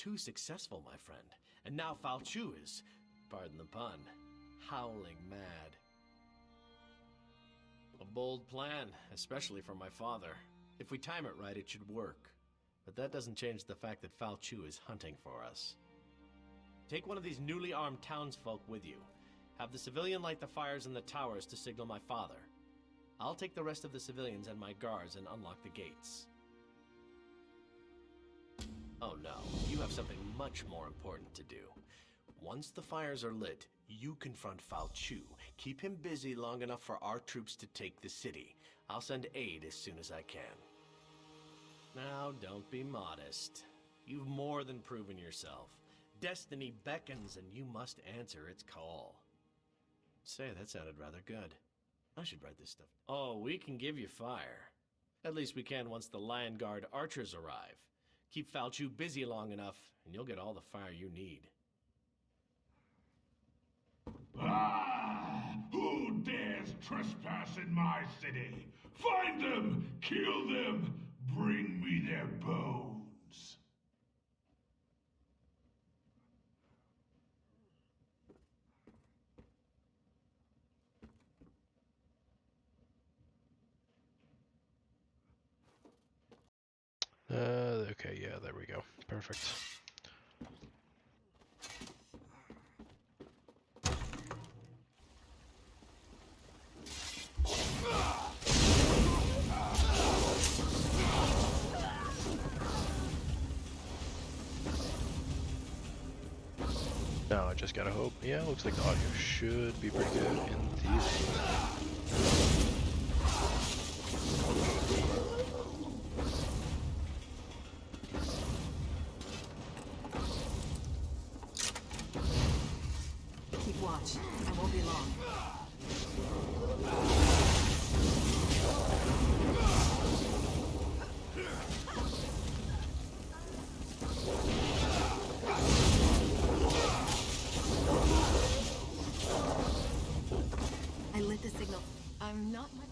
too successful, my friend. And now Fao Chu is, pardon the pun, howling mad. A bold plan, especially for my father. If we time it right, it should work. But that doesn't change the fact that Fao Chu is hunting for us. Take one of these newly armed townsfolk with you. Have the civilian light the fires in the towers to signal my father. I'll take the rest of the civilians and my guards and unlock the gates. Oh no, you have something much more important to do. Once the fires are lit, you confront Fao Chu. Keep him busy long enough for our troops to take the city. I'll send aid as soon as I can. Now, don't be modest. You've more than proven yourself. Destiny beckons and you must answer its call. Say, that sounded rather good. I should write this stuff. Oh, we can give you fire. At least we can once the Lion Guard archers arrive. Keep Fao Chu busy long enough, and you'll get all the fire you need. Ah! Who dares trespass in my city? Find them! Kill them! Bring me their bones! Okay, yeah, there we go. Perfect. Now I just gotta hope. Yeah, looks like the audio should be pretty good in theory. Keep watch. I won't be long. I lit the signal. I'm not much.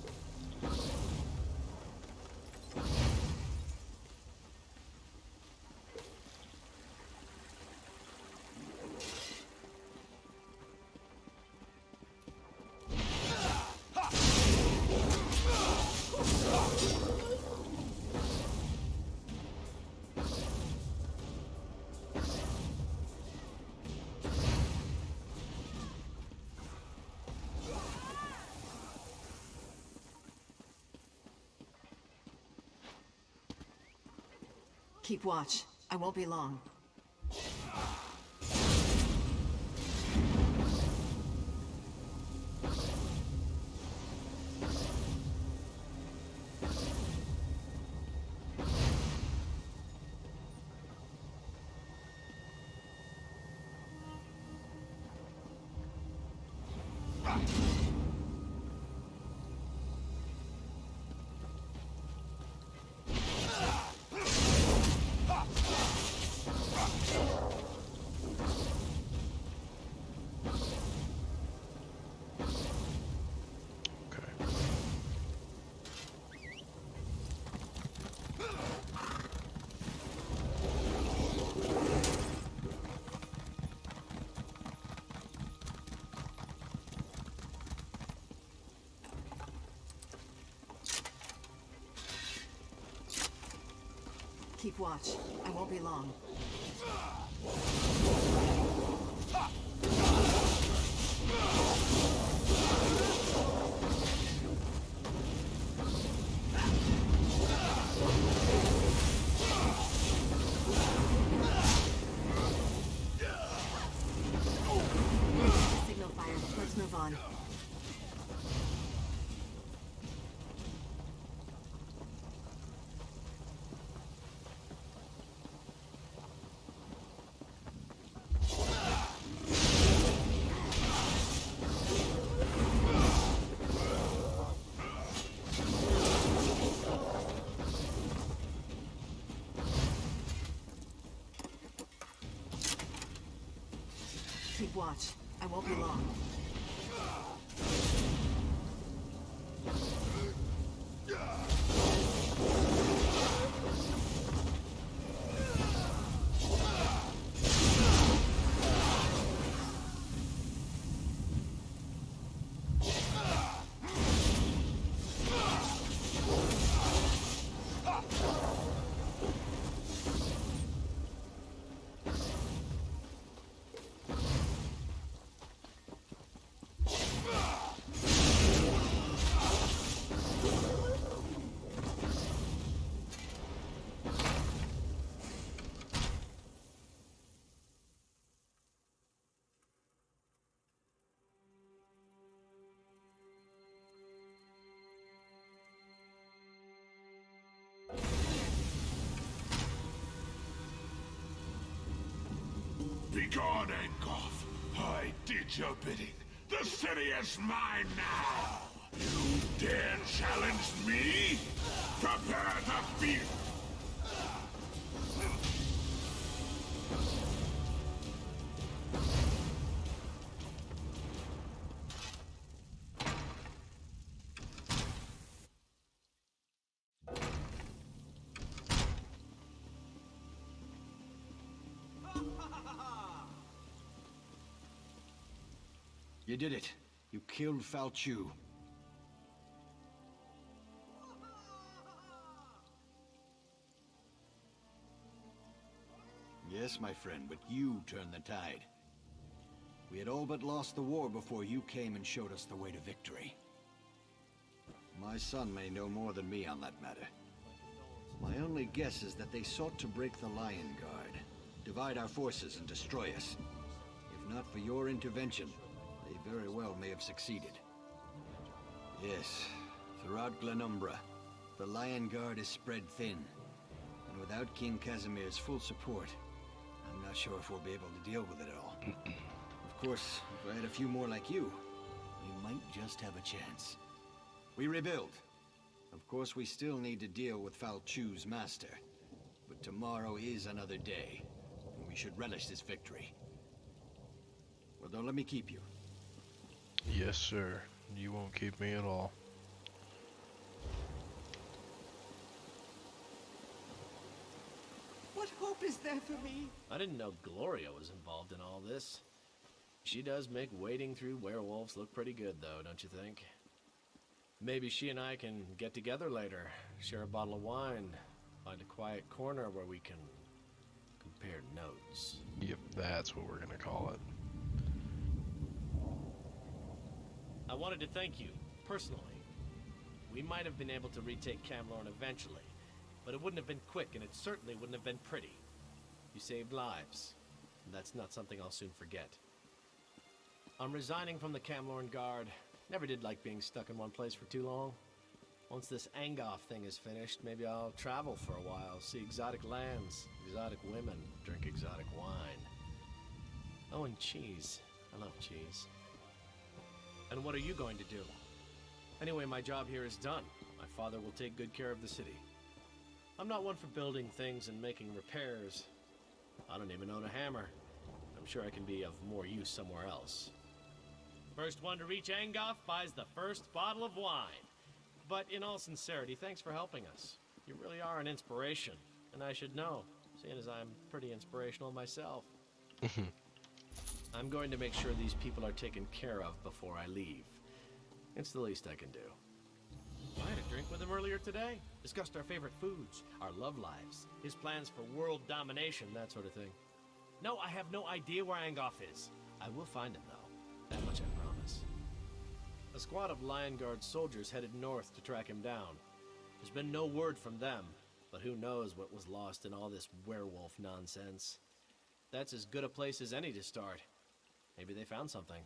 Keep watch. I won't be long. Keep watch. I won't be long. Signal fired. Let's move on. Keep watch. I won't be long. Begone, Angoth. I did your bidding. The city is mine now. You dare challenge me? Prepare the feast. You did it. You killed Falchu. Yes, my friend, but you turned the tide. We had all but lost the war before you came and showed us the way to victory. My son may know more than me on that matter. My only guess is that they sought to break the Lion Guard, divide our forces and destroy us. If not for your intervention, they very well may have succeeded. Yes, throughout Glenumbra, the Lion Guard is spread thin. And without King Casimir's full support, I'm not sure if we'll be able to deal with it all. Of course, if I had a few more like you, we might just have a chance. We rebuild. Of course, we still need to deal with Falchu's master. But tomorrow is another day, and we should relish this victory. Well, don't let me keep you. Yes, sir. You won't keep me at all. What hope is there for me? I didn't know Gloria was involved in all this. She does make wading through werewolves look pretty good, though, don't you think? Maybe she and I can get together later, share a bottle of wine, find a quiet corner where we can compare notes. Yep, that's what we're gonna call it. I wanted to thank you, personally. We might have been able to retake Camlorn eventually, but it wouldn't have been quick, and it certainly wouldn't have been pretty. You saved lives, and that's not something I'll soon forget. I'm resigning from the Camlorn Guard. Never did like being stuck in one place for too long. Once this Angoth thing is finished, maybe I'll travel for a while, see exotic lands, exotic women, drink exotic wine. Oh, and cheese. I love cheese. And what are you going to do? Anyway, my job here is done. My father will take good care of the city. I'm not one for building things and making repairs. I don't even own a hammer. I'm sure I can be of more use somewhere else. First one to reach Angoth buys the first bottle of wine. But in all sincerity, thanks for helping us. You really are an inspiration, and I should know, seeing as I'm pretty inspirational myself. I'm going to make sure these people are taken care of before I leave. It's the least I can do. I had a drink with him earlier today. Discussed our favorite foods, our love lives, his plans for world domination, that sort of thing. No, I have no idea where Angoth is. I will find him, though. That much I promise. A squad of Lion Guard soldiers headed north to track him down. There's been no word from them, but who knows what was lost in all this werewolf nonsense. That's as good a place as any to start. Maybe they found something.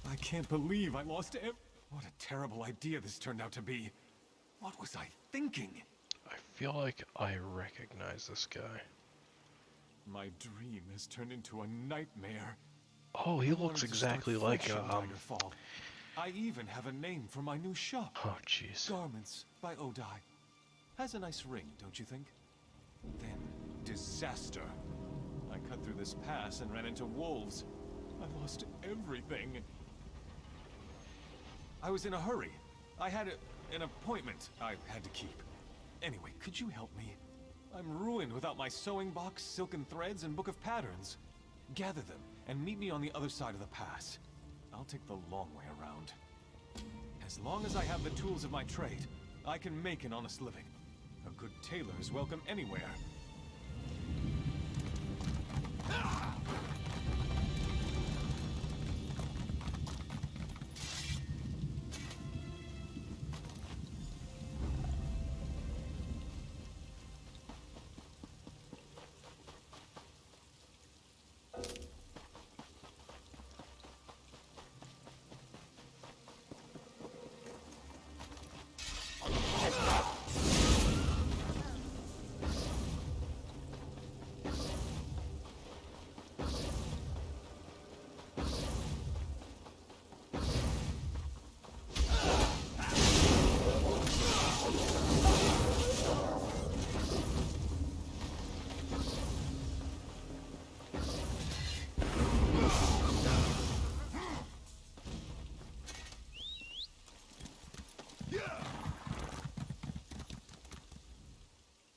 I can't believe I lost What a terrible idea this turned out to be. What was I thinking? I feel like I recognize this guy. My dream has turned into a nightmare. Oh, he looks exactly like Daggerfall. I even have a name for my new shop. Oh, jeez. Garments by Odai. Has a nice ring, don't you think? Then, disaster. I cut through this pass and ran into wolves. I lost everything. I was in a hurry. I had an appointment I had to keep. Anyway, could you help me? I'm ruined without my sewing box, silken threads, and book of patterns. Gather them and meet me on the other side of the pass. I'll take the long way around. As long as I have the tools of my trade, I can make an honest living. A good tailor is welcome anywhere.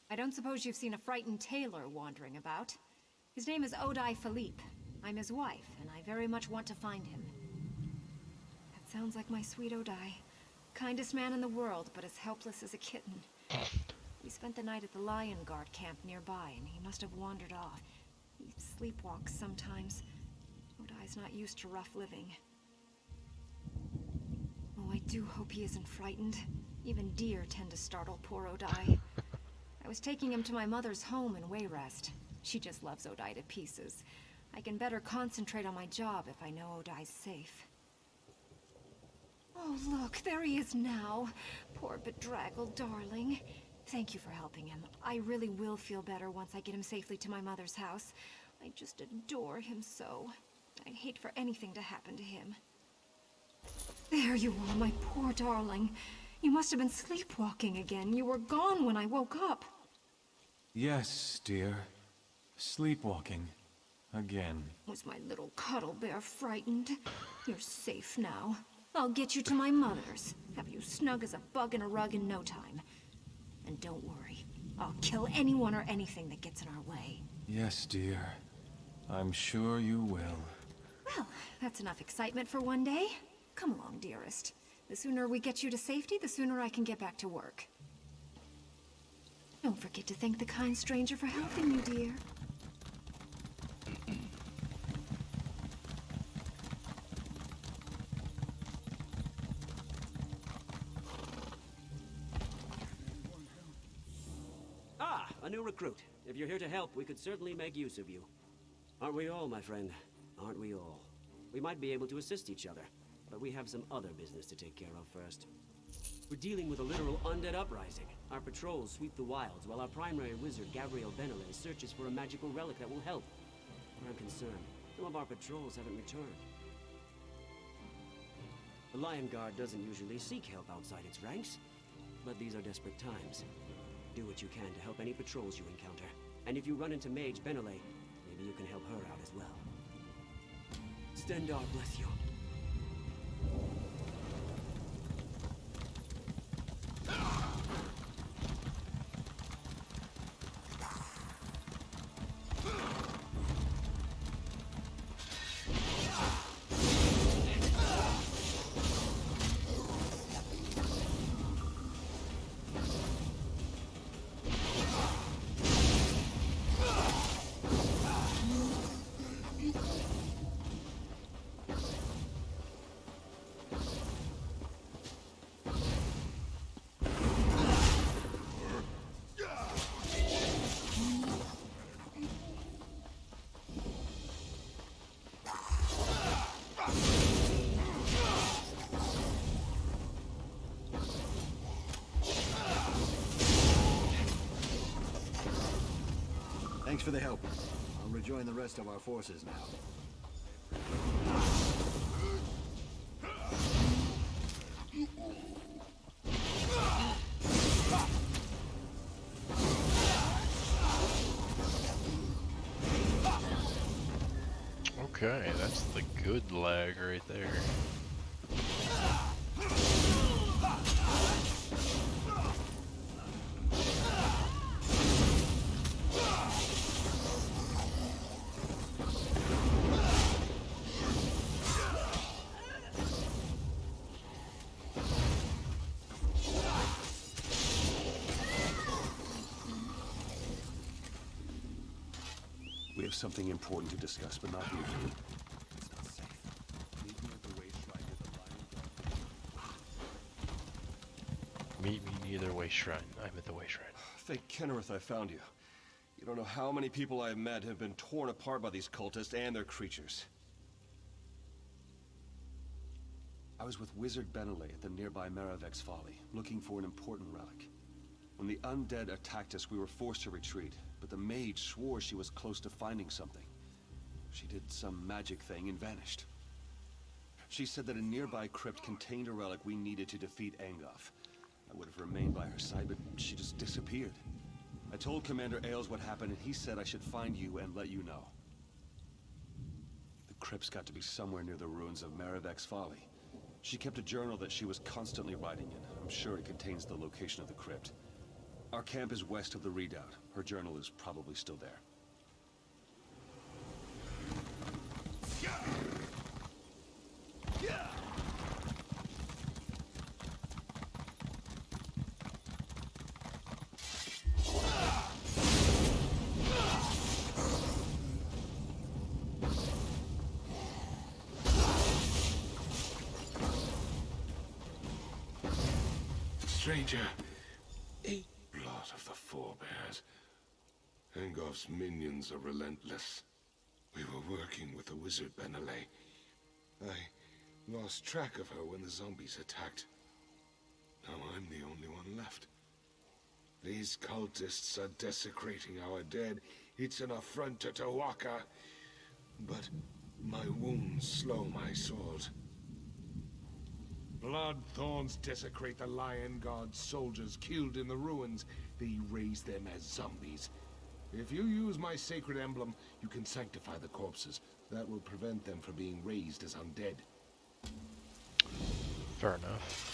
I don't suppose you've seen a frightened tailor wandering about. His name is Odai Philippe. I'm his wife, and I very much want to find him. That sounds like my sweet Odai. Kindest man in the world, but as helpless as a kitten. We spent the night at the Lion Guard camp nearby, and he must have wandered off. He sleepwalks sometimes. Odai's not used to rough living. Oh, I do hope he isn't frightened. Even deer tend to startle poor Odai. I was taking him to my mother's home in Wayrest. She just loves Odai to pieces. I can better concentrate on my job if I know Odai's safe. Oh, look, there he is now. Poor bedraggled darling. Thank you for helping him. I really will feel better once I get him safely to my mother's house. I just adore him so. I'd hate for anything to happen to him. There you are, my poor darling. You must have been sleepwalking again. You were gone when I woke up. Yes, dear. Sleepwalking. Again. Was my little cuddle bear frightened? You're safe now. I'll get you to my mother's. Have you snug as a bug in a rug in no time. And don't worry. I'll kill anyone or anything that gets in our way. Yes, dear. I'm sure you will. Well, that's enough excitement for one day. Come along, dearest. The sooner we get you to safety, the sooner I can get back to work. Don't forget to thank the kind stranger for helping you, dear. Ah, a new recruit. If you're here to help, we could certainly make use of you. Aren't we all, my friend? Aren't we all? We might be able to assist each other, but we have some other business to take care of first. We're dealing with a literal undead uprising. Our patrols sweep the wilds, while our primary wizard, Gabriel Benelay, searches for a magical relic that will help. Where I'm concerned, some of our patrols haven't returned. The Lion Guard doesn't usually seek help outside its ranks, but these are desperate times. Do what you can to help any patrols you encounter. And if you run into Mage Benelay, maybe you can help her out as well. Stendar bless you. Thanks for the help. I'll rejoin the rest of our forces now. Okay, that's the good lag right there. We have something important to discuss, but not here. It's not safe. Meet me at the way shrine near the lion guard. Meet me near the way shrine. I'm at the way shrine. Thank Kennereth I found you. You don't know how many people I have met have been torn apart by these cultists and their creatures. I was with Wizard Benelay at the nearby Maravek's Folly, looking for an important relic. When the undead attacked us, we were forced to retreat, but the mage swore she was close to finding something. She did some magic thing and vanished. She said that a nearby crypt contained a relic we needed to defeat Angoth. I would have remained by her side, but she just disappeared. I told Commander Ailes what happened, and he said I should find you and let you know. The crypt's got to be somewhere near the ruins of Maravek's Folly. She kept a journal that she was constantly writing in. I'm sure it contains the location of the crypt. Our camp is west of the redoubt. Her journal is probably still there. Stranger, blood of the forebears. Angoff's minions are relentless. We were working with the wizard Benelay. I lost track of her when the zombies attacked. Now I'm the only one left. These cultists are desecrating our dead. It's an affront to Tawaka. But my wounds slow my sword. Blood thorns desecrate the Lion God's soldiers killed in the ruins. They raise them as zombies. If you use my sacred emblem, you can sanctify the corpses. That will prevent them from being raised as undead. Fair enough.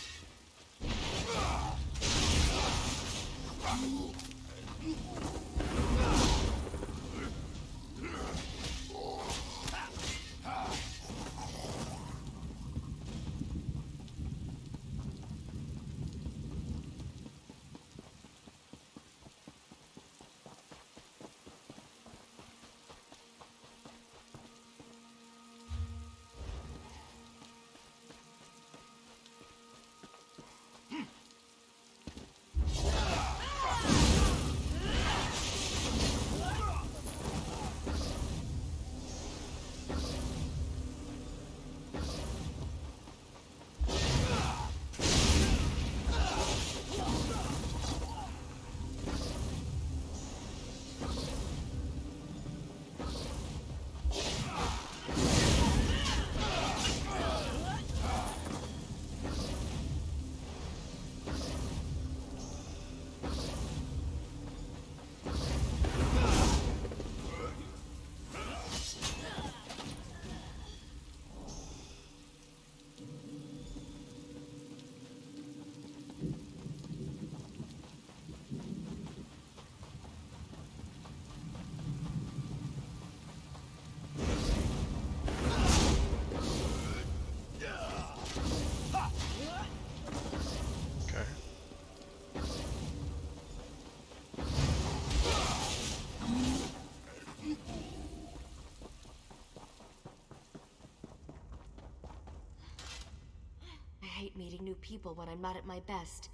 I hate meeting new people when I'm not at my best.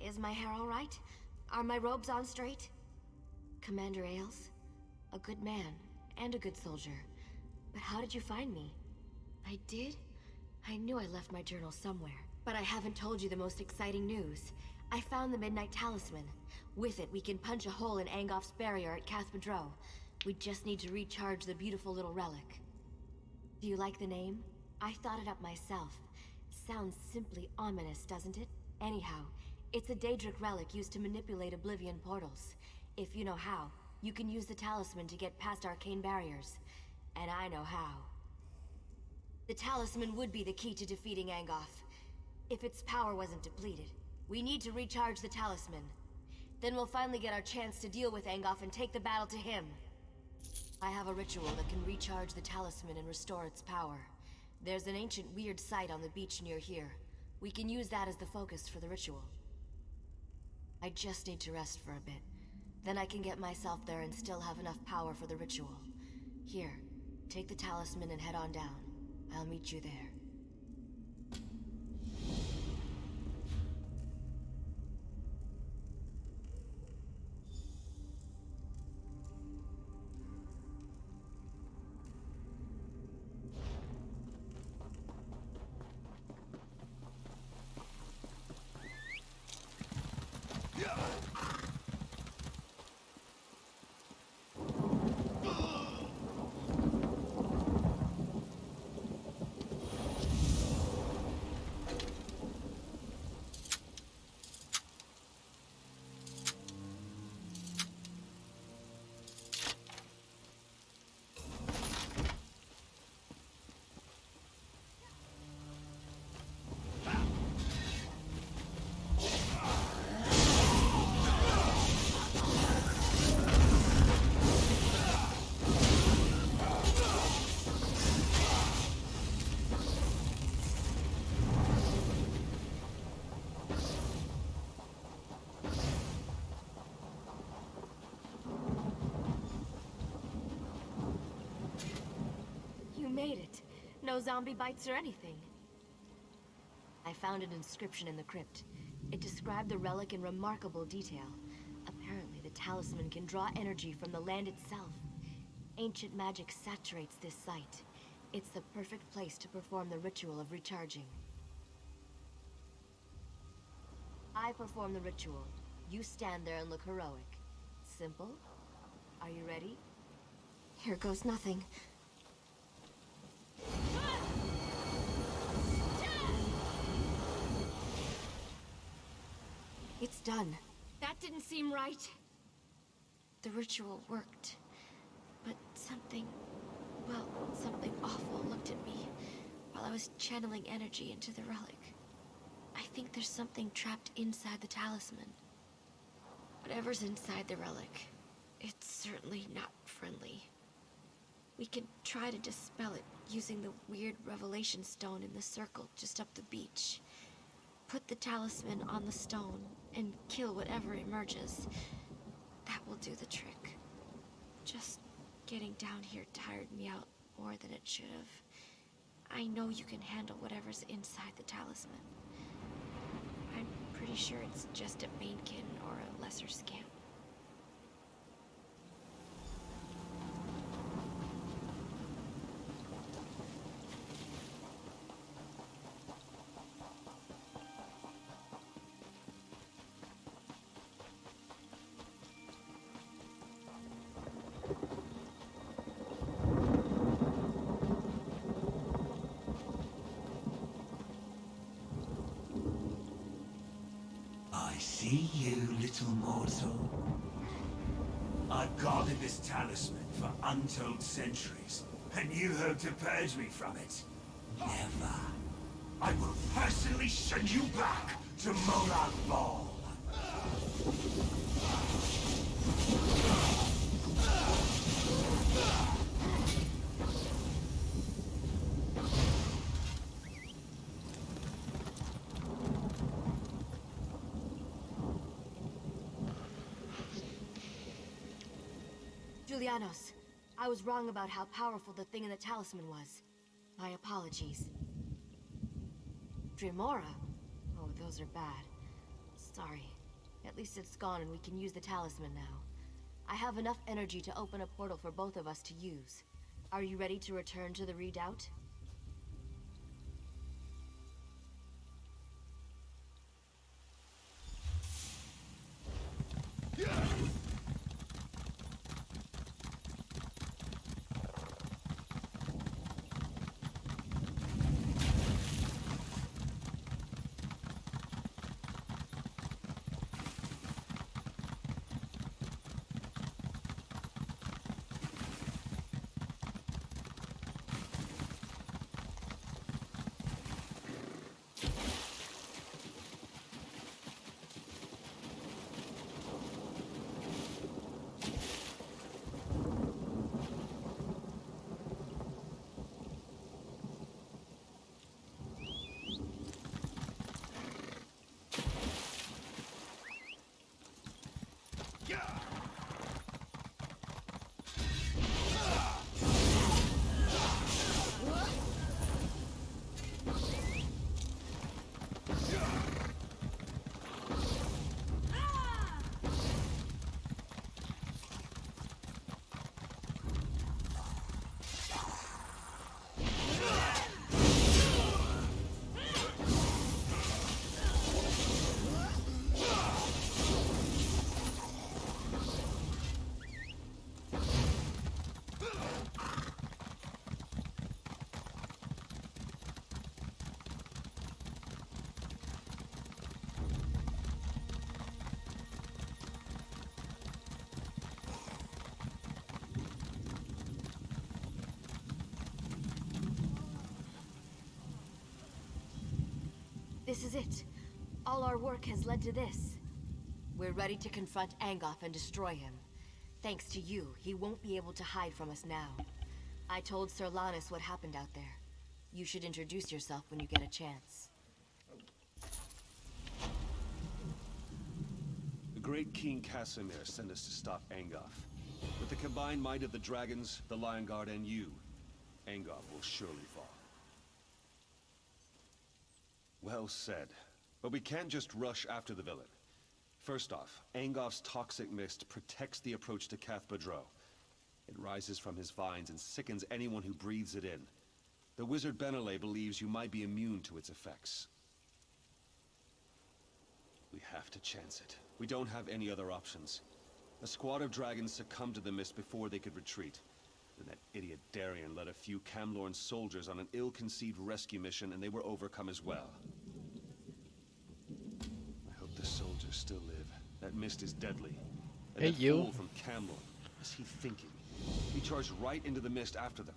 Is my hair all right? Are my robes on straight? Commander Ailes? A good man, and a good soldier. But how did you find me? I did? I knew I left my journal somewhere. But I haven't told you the most exciting news. I found the Midnight Talisman. With it, we can punch a hole in Angoff's barrier at Cathedral. We just need to recharge the beautiful little relic. Do you like the name? I thought it up myself. Sounds simply ominous, doesn't it? Anyhow, it's a Daedric relic used to manipulate Oblivion portals. If you know how, you can use the talisman to get past arcane barriers. And I know how. The talisman would be the key to defeating Angoff. If its power wasn't depleted. We need to recharge the talisman. Then we'll finally get our chance to deal with Angoff and take the battle to him. I have a ritual that can recharge the talisman and restore its power. There's an ancient weird site on the beach near here. We can use that as the focus for the ritual. I just need to rest for a bit. Then I can get myself there and still have enough power for the ritual. Here, take the talisman and head on down. I'll meet you there. Made it. No zombie bites or anything. I found an inscription in the crypt. It described the relic in remarkable detail. Apparently, the talisman can draw energy from the land itself. Ancient magic saturates this site. It's the perfect place to perform the ritual of recharging. I perform the ritual. You stand there and look heroic. Simple? Are you ready? Here goes nothing. It's done. That didn't seem right. The ritual worked. But something awful looked at me while I was channeling energy into the relic. I think there's something trapped inside the talisman. Whatever's inside the relic, it's certainly not friendly. We can try to dispel it using the weird revelation stone in the circle just up the beach. Put the talisman on the stone and kill whatever emerges. That will do the trick. Just getting down here tired me out more than it should have. I know you can handle whatever's inside the talisman. I'm pretty sure it's just a Banekin or a lesser scamp. See you, little mortal. I've guarded this talisman for untold centuries, and you hope to purge me from it? Never. I will personally send you back to Molag Bal. Julianos, I was wrong about how powerful the thing in the talisman was. My apologies. Dremora? Oh, those are bad. Sorry. At least it's gone and we can use the talisman now. I have enough energy to open a portal for both of us to use. Are you ready to return to the redoubt? This is it. All our work has led to this. We're ready to confront Angoff and destroy him. Thanks to you, he won't be able to hide from us now. I told Sir Lannis what happened out there. You should introduce yourself when you get a chance. The great King Casimir sent us to stop Angoff. With the combined might of the dragons, the Lion Guard, and you, Angoff will surely fall. Well said. But we can't just rush after the villain. First off, Angoff's toxic mist protects the approach to Cath-Badro. It rises from his vines and sickens anyone who breathes it in. The wizard Benelay believes you might be immune to its effects. We have to chance it. We don't have any other options. A squad of dragons succumbed to the mist before they could retreat. Then that idiot Darien led a few Camlorn soldiers on an ill-conceived rescue mission, and they were overcome as well. I hope the soldiers still live. That mist is deadly. And Hey, that you. fool from Camlorn, what is he thinking? He charged right into the mist after them.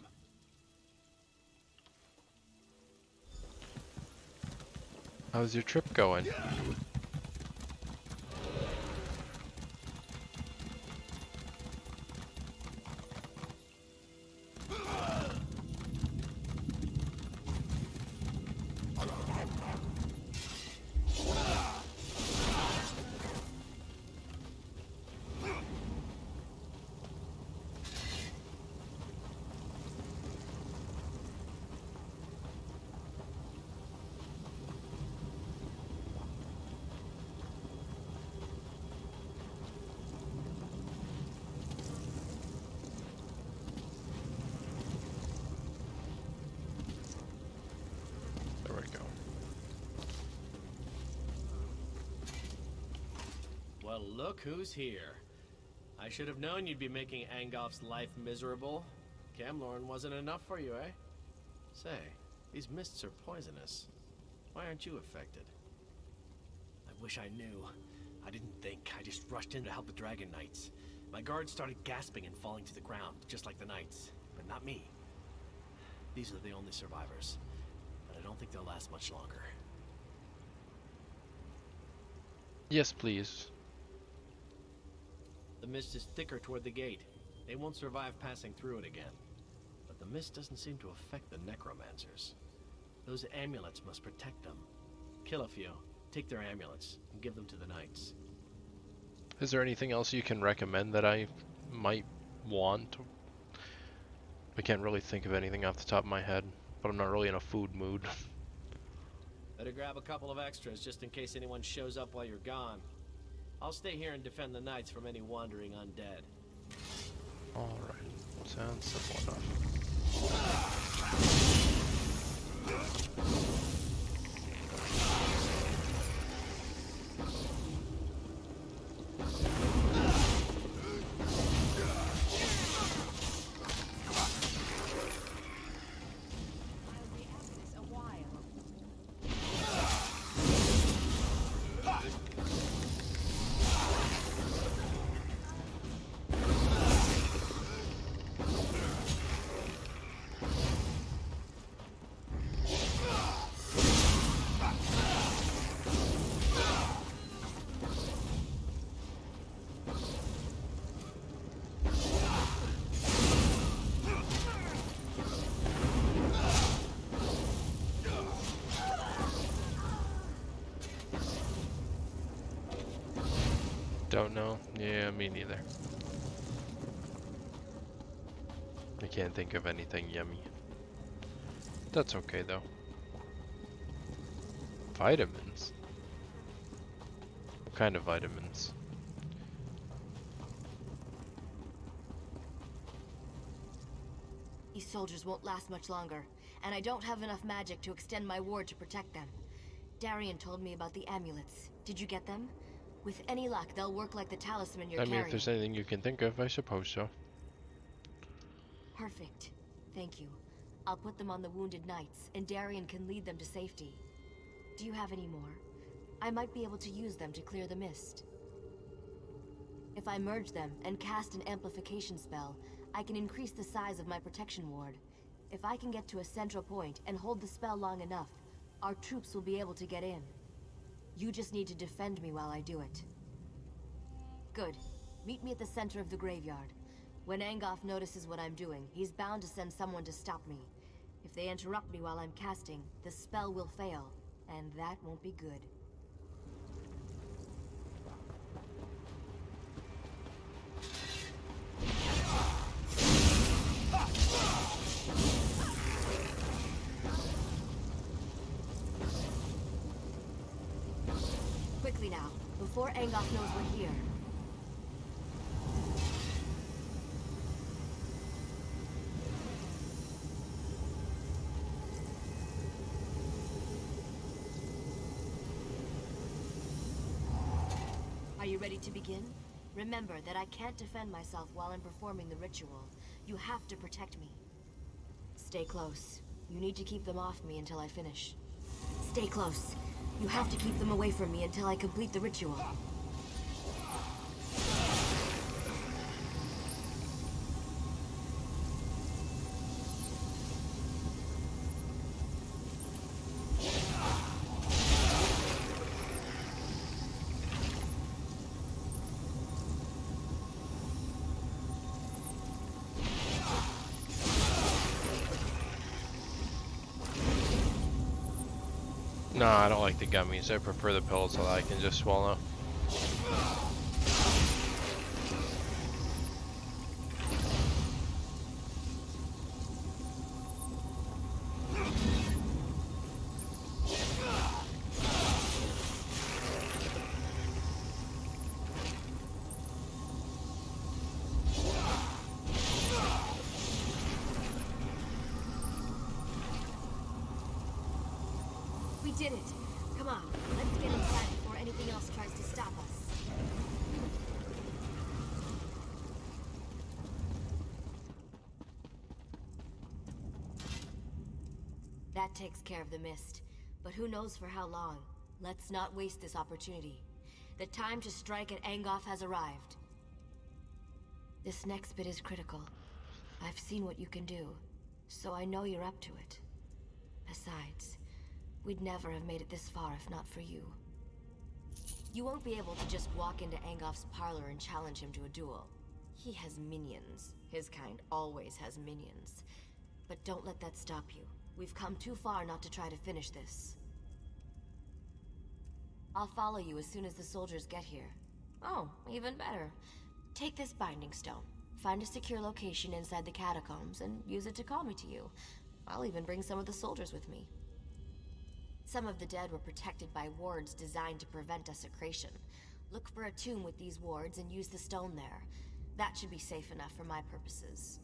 How's your trip going? There we go. Well, look who's here. I should have known you'd be making Angoff's life miserable. Camlorn wasn't enough for you, eh? Say, these mists are poisonous. Why aren't you affected? I wish I knew. I didn't think. I just rushed in to help the Dragon Knights. My guards started gasping and falling to the ground, just like the Knights. But not me. These are the only survivors. But I don't think they'll last much longer. Yes, please. The mist is thicker toward the gate. They won't survive passing through it again. But the mist doesn't seem to affect the necromancers. Those amulets must protect them. Kill a few, take their amulets, and give them to the knights. Is there anything else you can recommend that I might want? I can't really think of anything off the top of my head, but I'm not really in a food mood. Better grab a couple of extras just in case anyone shows up while you're gone. I'll stay here and defend the knights from any wandering undead. Alright, sounds simple enough. Don't know. Yeah, me neither. I can't think of anything yummy. That's okay though. Vitamins? What kind of vitamins? These soldiers won't last much longer, and I don't have enough magic to extend my ward to protect them. Darien told me about the amulets. Did you get them? With any luck, they'll work like the talisman you're carrying. If there's anything you can think of, I suppose so. Perfect. Thank you. I'll put them on the wounded knights, and Darien can lead them to safety. Do you have any more? I might be able to use them to clear the mist. If I merge them and cast an amplification spell, I can increase the size of my protection ward. If I can get to a central point and hold the spell long enough, our troops will be able to get in. You just need to defend me while I do it. Good. Meet me at the center of the graveyard. When Angoff notices what I'm doing, he's bound to send someone to stop me. If they interrupt me while I'm casting, the spell will fail, and that won't be good. Quickly now, before Angoff knows we're here. Are you ready to begin? Remember that I can't defend myself while I'm performing the ritual. You have to protect me. Stay close. You need to keep them off me until I finish. Stay close. You have to keep them away from me until I complete the ritual. No, I don't like the gummies. I prefer the pills that I can just swallow. We did it! Come on, let's get inside before anything else tries to stop us. That takes care of the mist. But who knows for how long? Let's not waste this opportunity. The time to strike at Angoff has arrived. This next bit is critical. I've seen what you can do, so I know you're up to it. Besides, we'd never have made it this far if not for you. You won't be able to just walk into Angoff's parlor and challenge him to a duel. He has minions. His kind always has minions. But don't let that stop you. We've come too far not to try to finish this. I'll follow you as soon as the soldiers get here. Oh, even better. Take this binding stone. Find a secure location inside the catacombs and use it to call me to you. I'll even bring some of the soldiers with me. Some of the dead were protected by wards designed to prevent desecration. Look for a tomb with these wards and use the stone there. That should be safe enough for my purposes.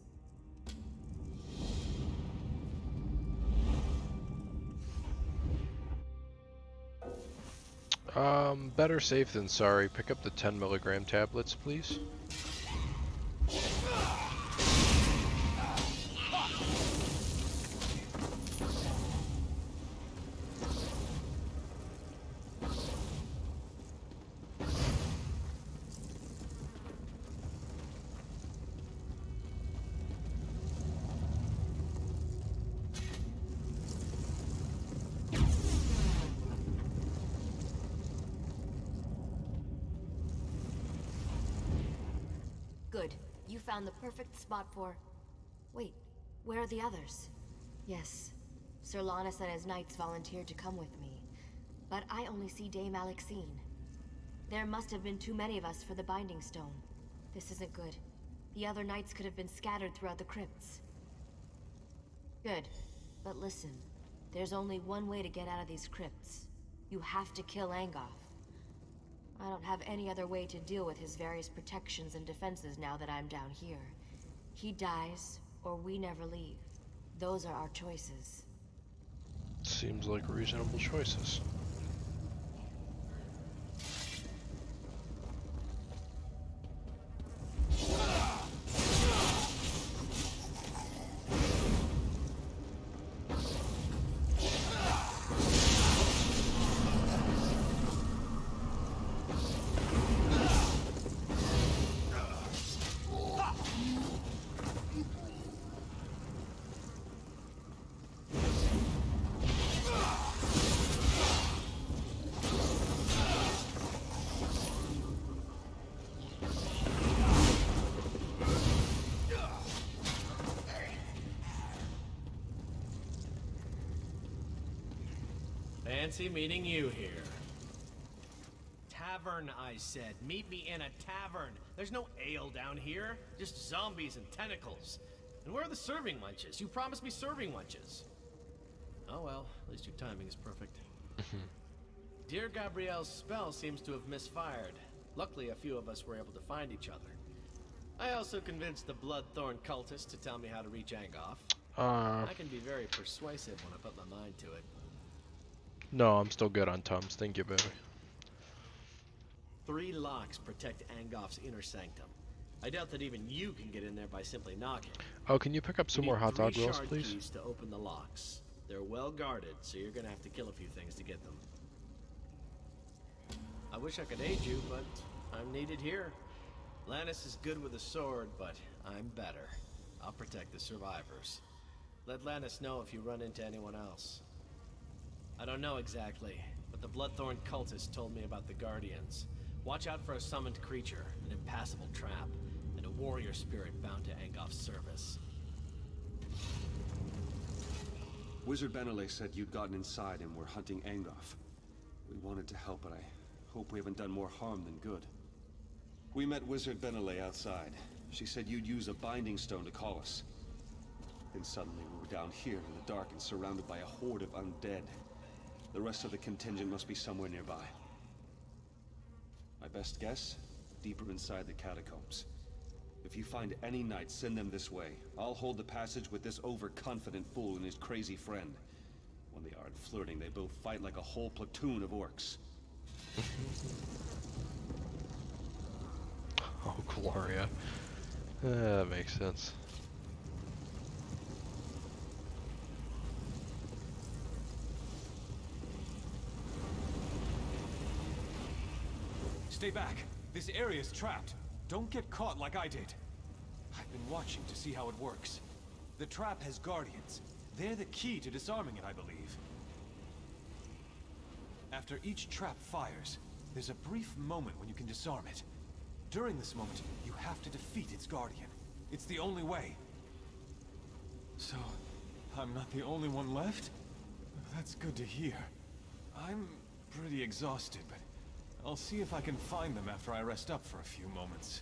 Better safe than sorry. Pick up the 10 milligram tablets, please. Good. You found the perfect spot for... Wait, where are the others? Yes, Sir Lannis and his knights volunteered to come with me. But I only see Dame Alexine. There must have been too many of us for the Binding Stone. This isn't good. The other knights could have been scattered throughout the crypts. Good. But listen, there's only one way to get out of these crypts. You have to kill Angoff. I don't have any other way to deal with his various protections and defenses now that I'm down here. He dies, or we never leave. Those are our choices. Seems like reasonable choices. Fancy meeting you here. Tavern, I said. Meet me in a tavern. There's no ale down here. Just zombies and tentacles. And where are the serving wenches? You promised me serving wenches. Oh well, at least your timing is perfect. Dear Gabrielle's spell seems to have misfired. Luckily, a few of us were able to find each other. I also convinced the Bloodthorn cultist to tell me how to reach Angoff. I can be very persuasive when I put my mind to it. No, I'm still good on Tums. Thank you, baby. 3 locks protect Angoff's inner sanctum. I doubt that even you can get in there by simply knocking. Oh, can you pick up some more hot dog rolls, shard please? keys to open the locks. They're well guarded, so you're gonna have to kill a few things to get them. I wish I could aid you, but I'm needed here. Lannis is good with a sword, but I'm better. I'll protect the survivors. Let Lannis know if you run into anyone else. I don't know exactly, but the Bloodthorn cultist told me about the Guardians. Watch out for a summoned creature, an impassable trap, and a warrior spirit bound to Angoff's service. Wizard Benelay said you'd gotten inside and were hunting Angoff. We wanted to help, but I hope we haven't done more harm than good. We met Wizard Benelay outside. She said you'd use a binding stone to call us. Then suddenly we were down here in the dark and surrounded by a horde of undead. The rest of the contingent must be somewhere nearby. My best guess? Deeper inside the catacombs. If you find any knights, send them this way. I'll hold the passage with this overconfident fool and his crazy friend. When they aren't flirting, they both fight like a whole platoon of orcs. Oh, Gloria. That makes sense. Stay back. This area's trapped. Don't get caught like I did. I've been watching to see how it works. The trap has guardians. They're the key to disarming it, I believe. After each trap fires, there's a brief moment when you can disarm it. During this moment, you have to defeat its guardian. It's the only way. So, I'm not the only one left? That's good to hear. I'm pretty exhausted, but I'll see if I can find them after I rest up for a few moments.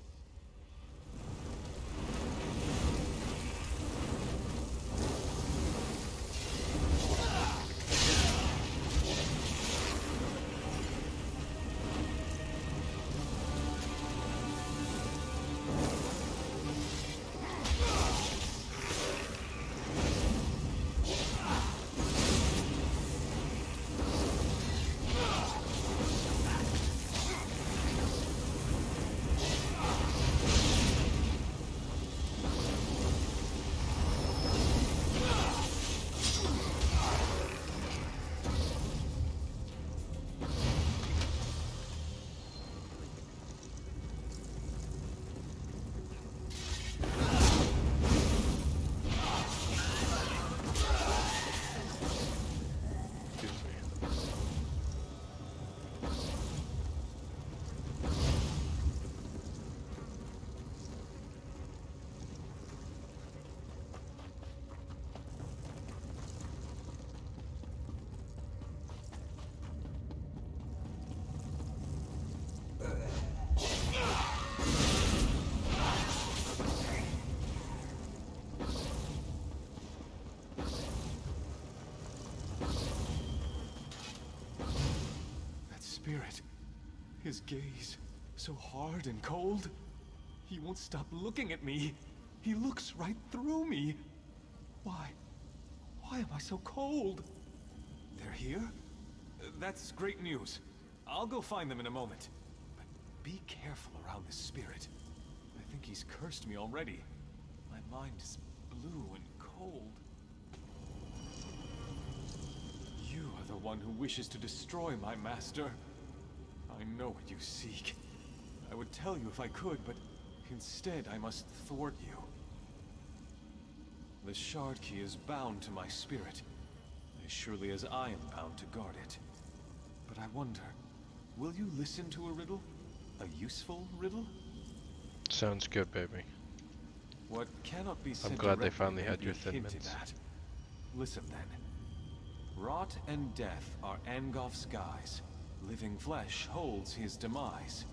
Spirit. His gaze, so hard and cold. He won't stop looking at me. He looks right through me. Why? Why am I so cold? They're here? That's great news. I'll go find them in a moment. But be careful around this spirit. I think he's cursed me already. My mind is blue and cold. You are the one who wishes to destroy my master. I know what you seek. I would tell you if I could, but instead I must thwart you. The shard key is bound to my spirit, as surely as I am bound to guard it. But I wonder, will you listen to a riddle? A useful riddle? Sounds good, baby. What cannot be said I'm glad they directly finally may had be your Thin hinted Mints. at. Listen then. Rot and death are Angof's guise. Living flesh holds his demise.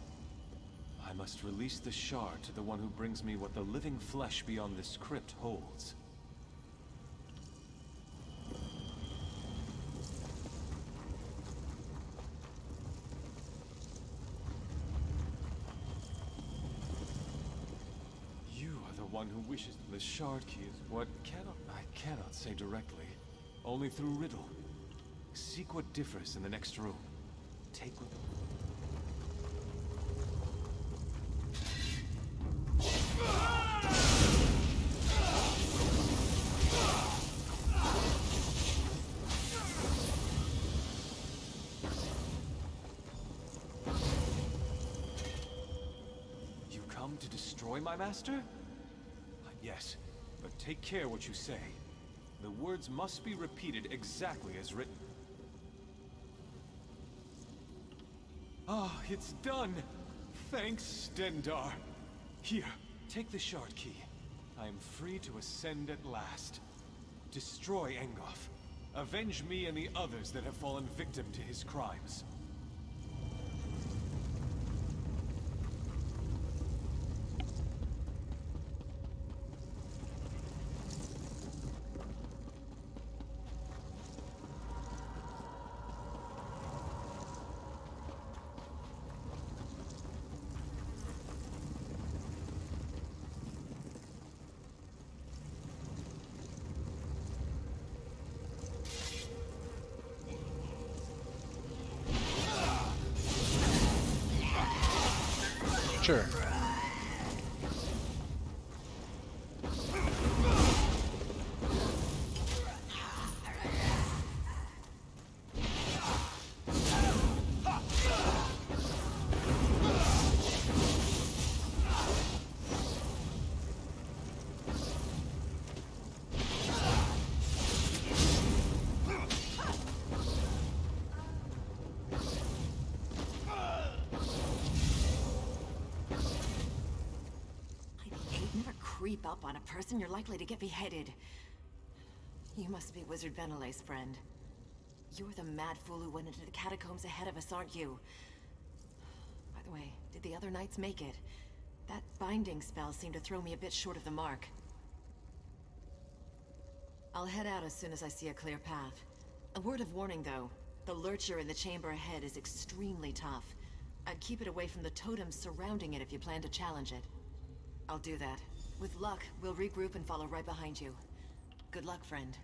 I must release the shard to the one who brings me what the living flesh beyond this crypt holds. You are the one who wishes the shard key is what I cannot say directly. Only through riddle. Seek what differs in the next room. Take what... You come to destroy my master? Yes, but take care what you say. The words must be repeated exactly as written. Ah, it's done! Thanks, Stendar. Here, take the shard key. I am free to ascend at last. Destroy Engoff. Avenge me and the others that have fallen victim to his crimes. Sure. Creep up on a person, you're likely to get beheaded. You must be Wizard Benelay's friend. You're the mad fool who went into the catacombs ahead of us, aren't you? By the way, did the other knights make it? That binding spell seemed to throw me a bit short of the mark. I'll head out as soon as I see a clear path. A word of warning, though. The lurcher in the chamber ahead is extremely tough. I'd keep it away from the totems surrounding it if you plan to challenge it. I'll do that. With luck, we'll regroup and follow right behind you. Good luck, friend.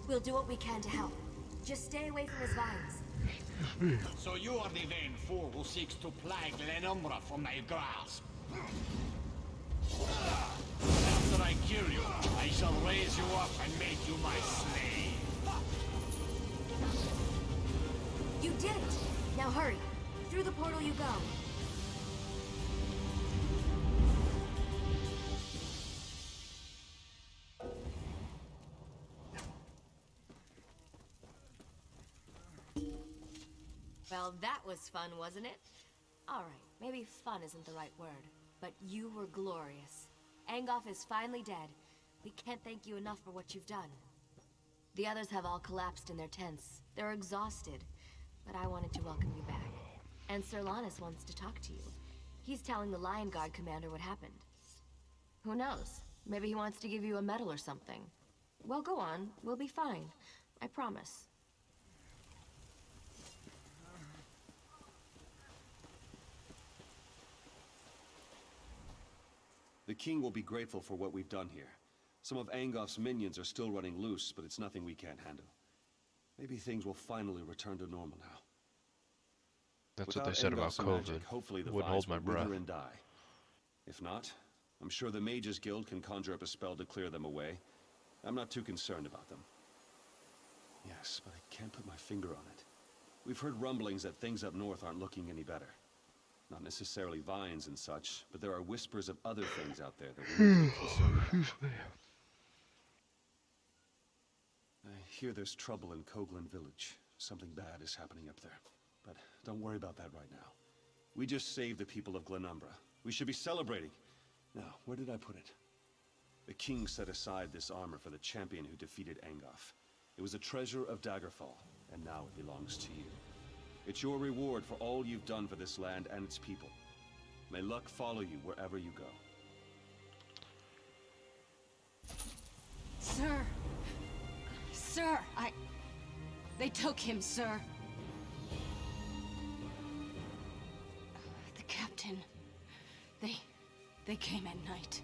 We'll do what we can to help. Just stay away from his vines. So you are the vain fool who seeks to plague Lenumbra from my grasp. After I kill you, I shall raise you up and make you my slave. You did it! Now hurry. Through the portal you go. Well, that was fun, wasn't it? Alright, maybe fun isn't the right word, but you were glorious. Angoff is finally dead. We can't thank you enough for what you've done. The others have all collapsed in their tents. They're exhausted, but I wanted to welcome you back. And Sir Lannis wants to talk to you. He's telling the Lion Guard commander what happened. Who knows? Maybe he wants to give you a medal or something. Well, go on. We'll be fine. I promise. The king will be grateful for what we've done here. Some of Angoff's minions are still running loose, but it's nothing we can't handle. Maybe things will finally return to normal now. That's Without what they said about Angoff's COVID. magic, hopefully the Wouldn't vines hold my will wither breath. and die. If not, I'm sure the Mages Guild can conjure up a spell to clear them away. I'm not too concerned about them. Yes, but I can't put my finger on it. We've heard rumblings that things up north aren't looking any better. Not necessarily vines and such, but there are whispers of other things out there that we need to be concerned about. I hear there's trouble in Koglin village. Something bad is happening up there. But don't worry about that right now. We just saved the people of Glenumbra. We should be celebrating. Now, where did I put it? The king set aside this armor for the champion who defeated Angoff. It was a treasure of Daggerfall, and now it belongs to you. It's your reward for all you've done for this land and its people. May luck follow you wherever you go. Sir! Sir, They took him, sir. The captain... They came at night.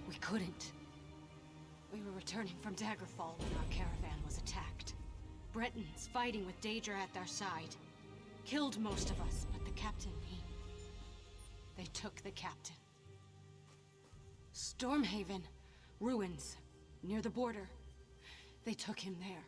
We couldn't. We were returning from Daggerfall when our caravan was attacked. Bretons fighting with Daedra at their side. Killed most of us, but the captain, They took the captain. Stormhaven. Ruins. Near the border. They took him there.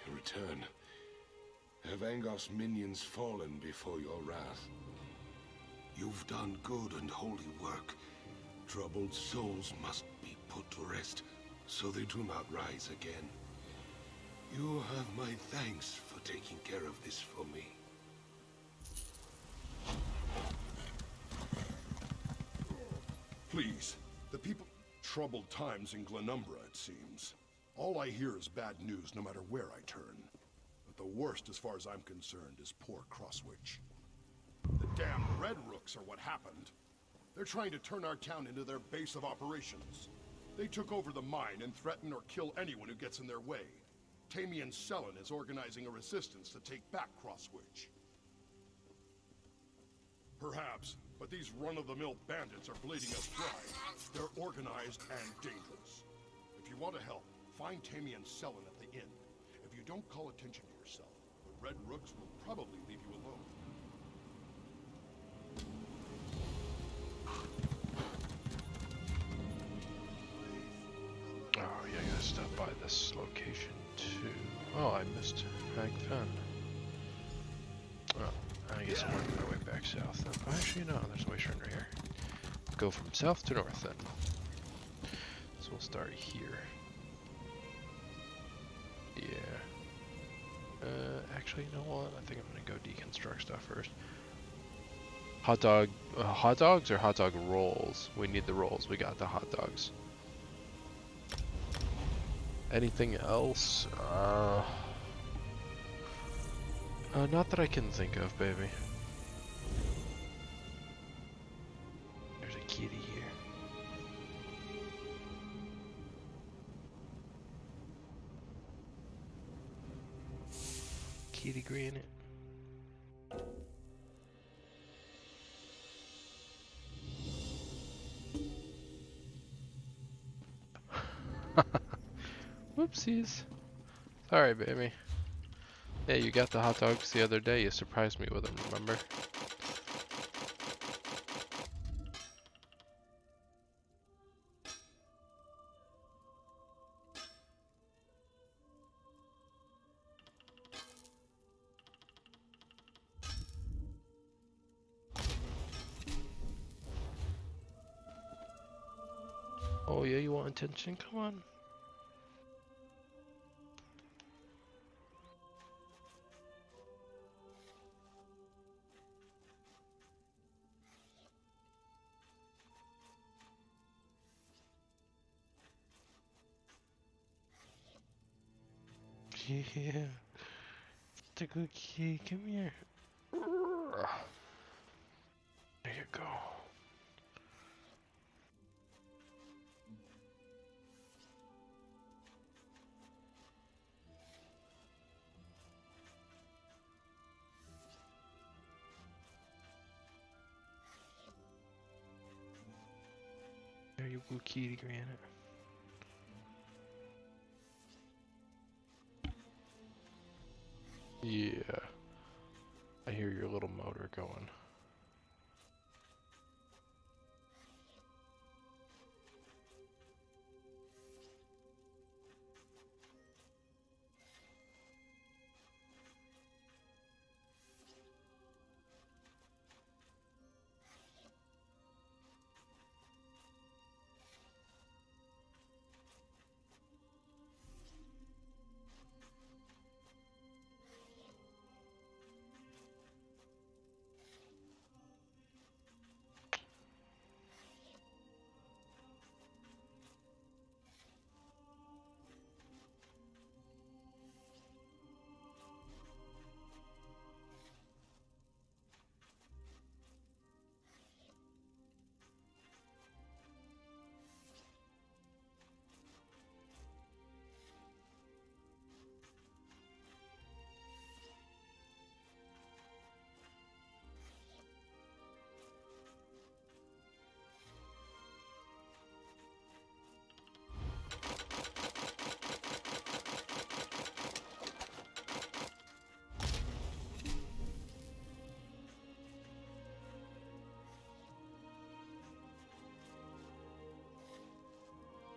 In return, have Angoff's minions fallen before your wrath? You've done good and holy work. Troubled souls must be put to rest, so they do not rise again. You have my thanks for taking care of this for me. Please, the people... Troubled times in Glenumbra, it seems. All I hear is bad news no matter where I turn. But the worst, as far as I'm concerned, is poor Crosswitch. The damn Red Rooks are what happened. They're trying to turn our town into their base of operations. They took over the mine and threaten or kill anyone who gets in their way. Tamian Sellen is organizing a resistance to take back Crosswitch. Perhaps, but these run-of-the-mill bandits are bleeding us dry. They're organized and dangerous. If you want to help, find Tamian Sellen at the inn. If you don't call attention to yourself, the Red Rooks will probably leave you alone. Oh, yeah, I gotta stop by this location too. Oh, I missed Kypran. Oh, I guess I'm working my way back south then. Oh, actually, no, there's a way shorter here. Go from south to north then. So we'll start here. Yeah. Actually, you know what? I think I'm gonna go deconstruct stuff first. Hot dogs or hot dog rolls? We need the rolls. We got the hot dogs. Anything else? Not that I can think of, baby. There's a kitty here. Kitty granite. Whoopsies. Sorry, baby. Yeah, you got the hot dogs the other day. You surprised me with them, remember? Oh yeah, you want attention? Come on. Yeah. The good kitty, come here. There you go. There you go, kitty granite. Yeah. I hear your little motor going.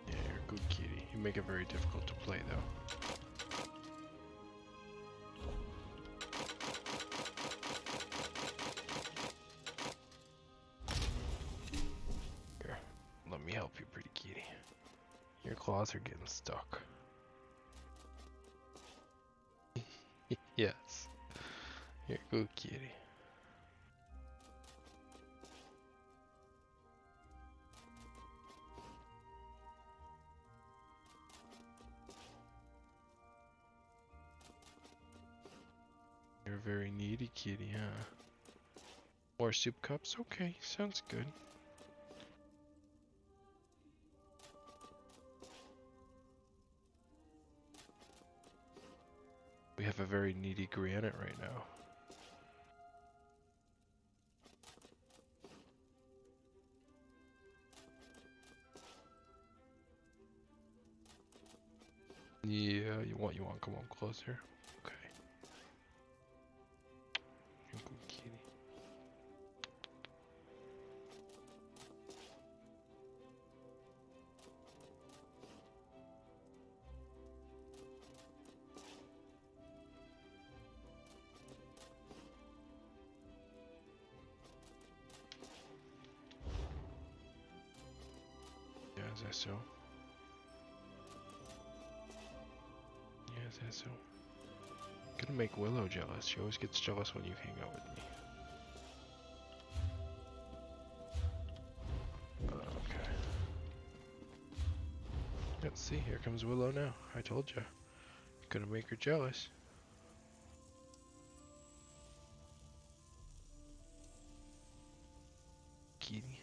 Yeah, you're a good kitty. You make it very difficult to play though. Here, let me help you, pretty kitty. Your claws are getting stuck. Yes. You're a good kitty. You're a very needy kitty, huh? More soup cups? Okay, sounds good. We have a very needy granite right now. Yeah, you want come on closer. Okay. You're a good kitty. Yeah, is that so? Yeah, is that so? Gonna make Willow jealous. She always gets jealous when you hang out with me. Okay. Let's see, here comes Willow now. I told you. Gonna make her jealous. Kitty.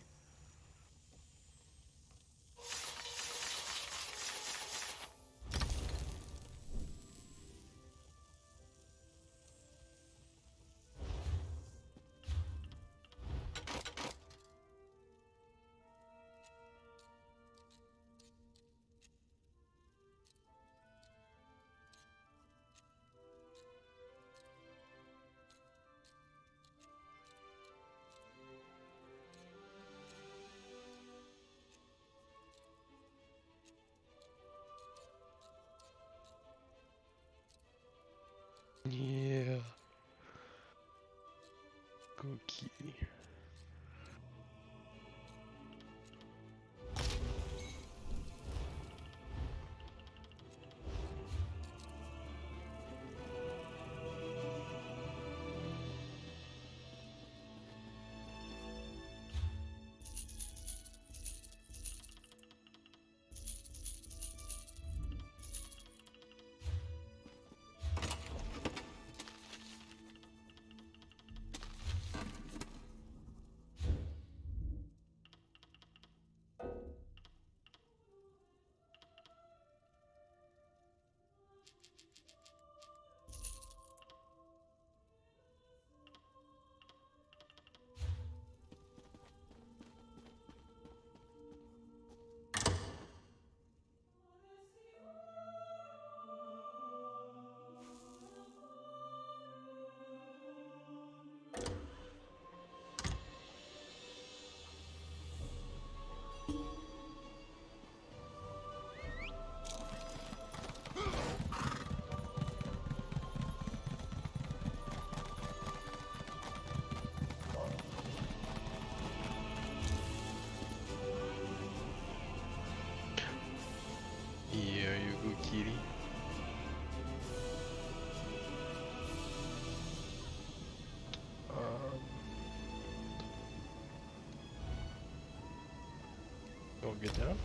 Go get down.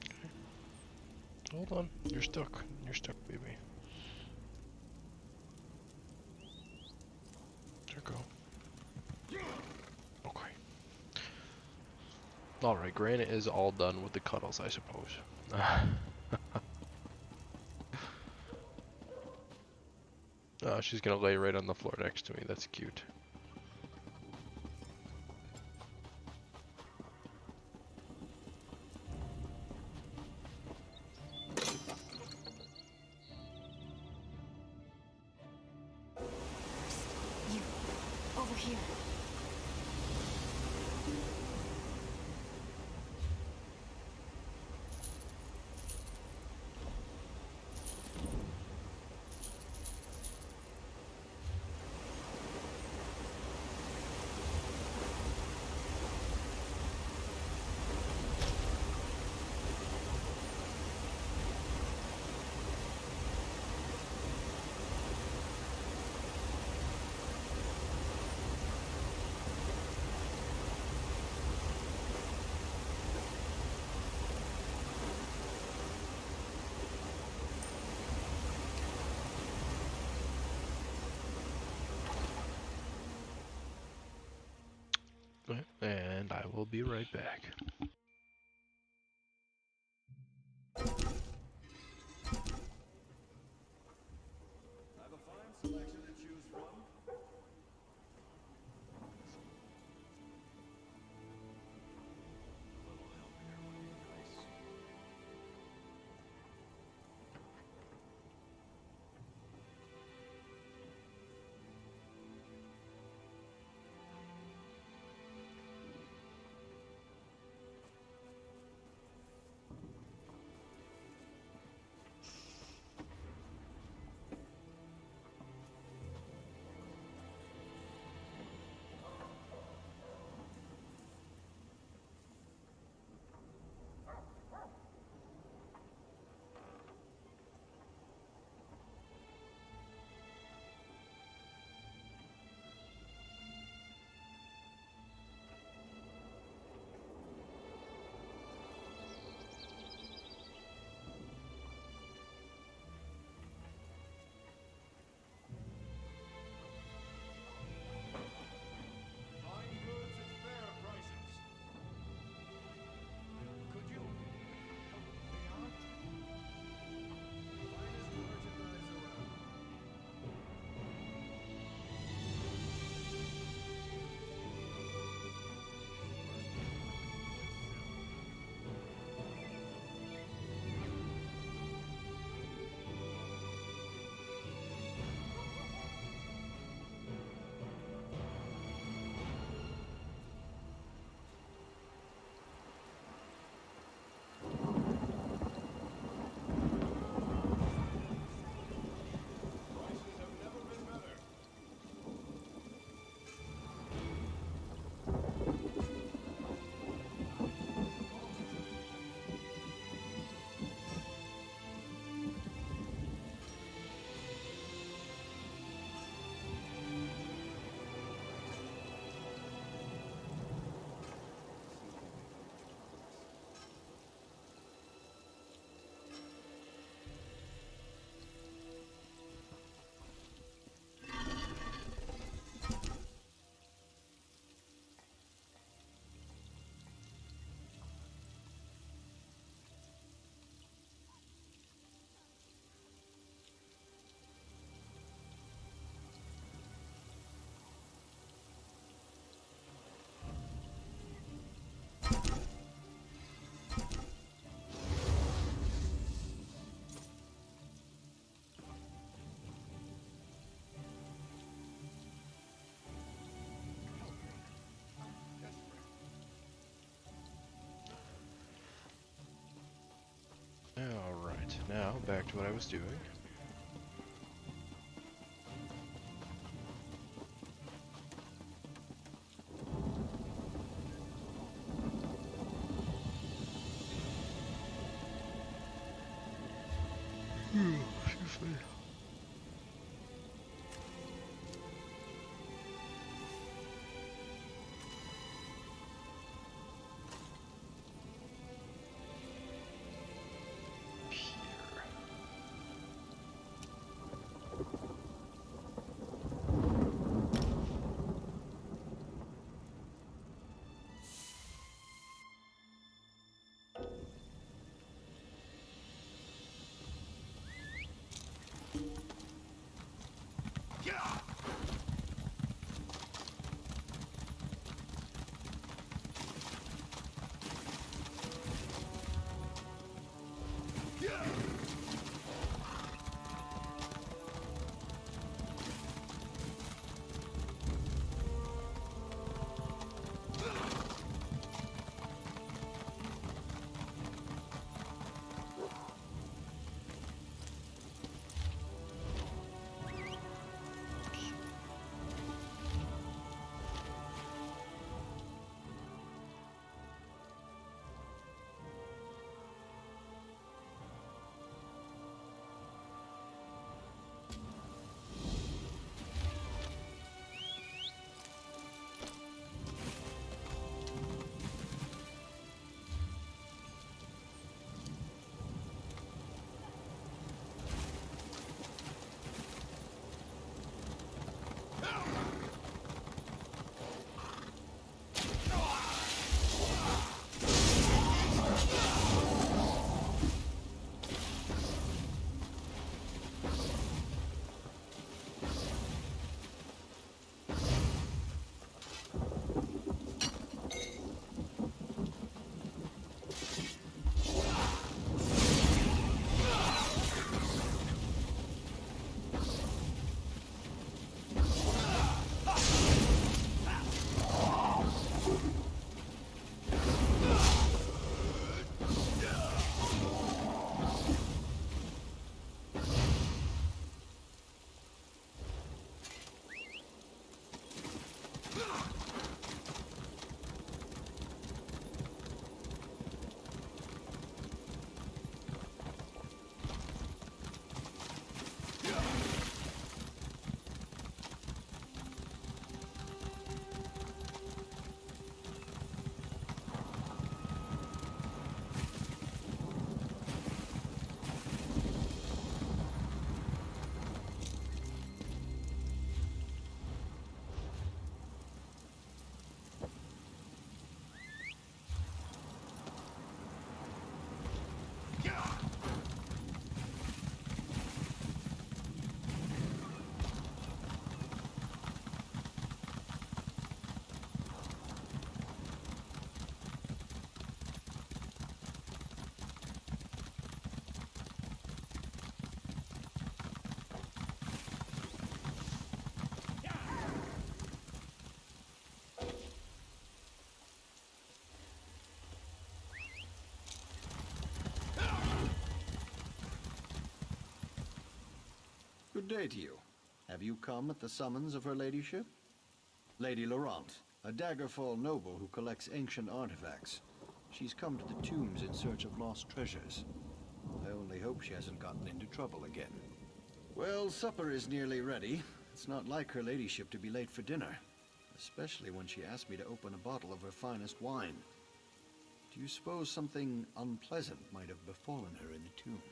Okay. Hold on. You're stuck. You're stuck, baby. There you go. Okay. Alright, Granite is all done with the cuddles, I suppose. Oh, she's gonna lay right on the floor next to me. That's cute. You, over here. And I will be right back. I have a fine selection to choose from. A little help here would be nice. Alright, now back to what I was doing. Good day to you. Have you come at the summons of her ladyship? Lady Laurent, a Daggerfall noble who collects ancient artifacts. She's come to the tombs in search of lost treasures. I only hope she hasn't gotten into trouble again. Well, supper is nearly ready. It's not like her ladyship to be late for dinner, especially when she asked me to open a bottle of her finest wine. Do you suppose something unpleasant might have befallen her in the tomb?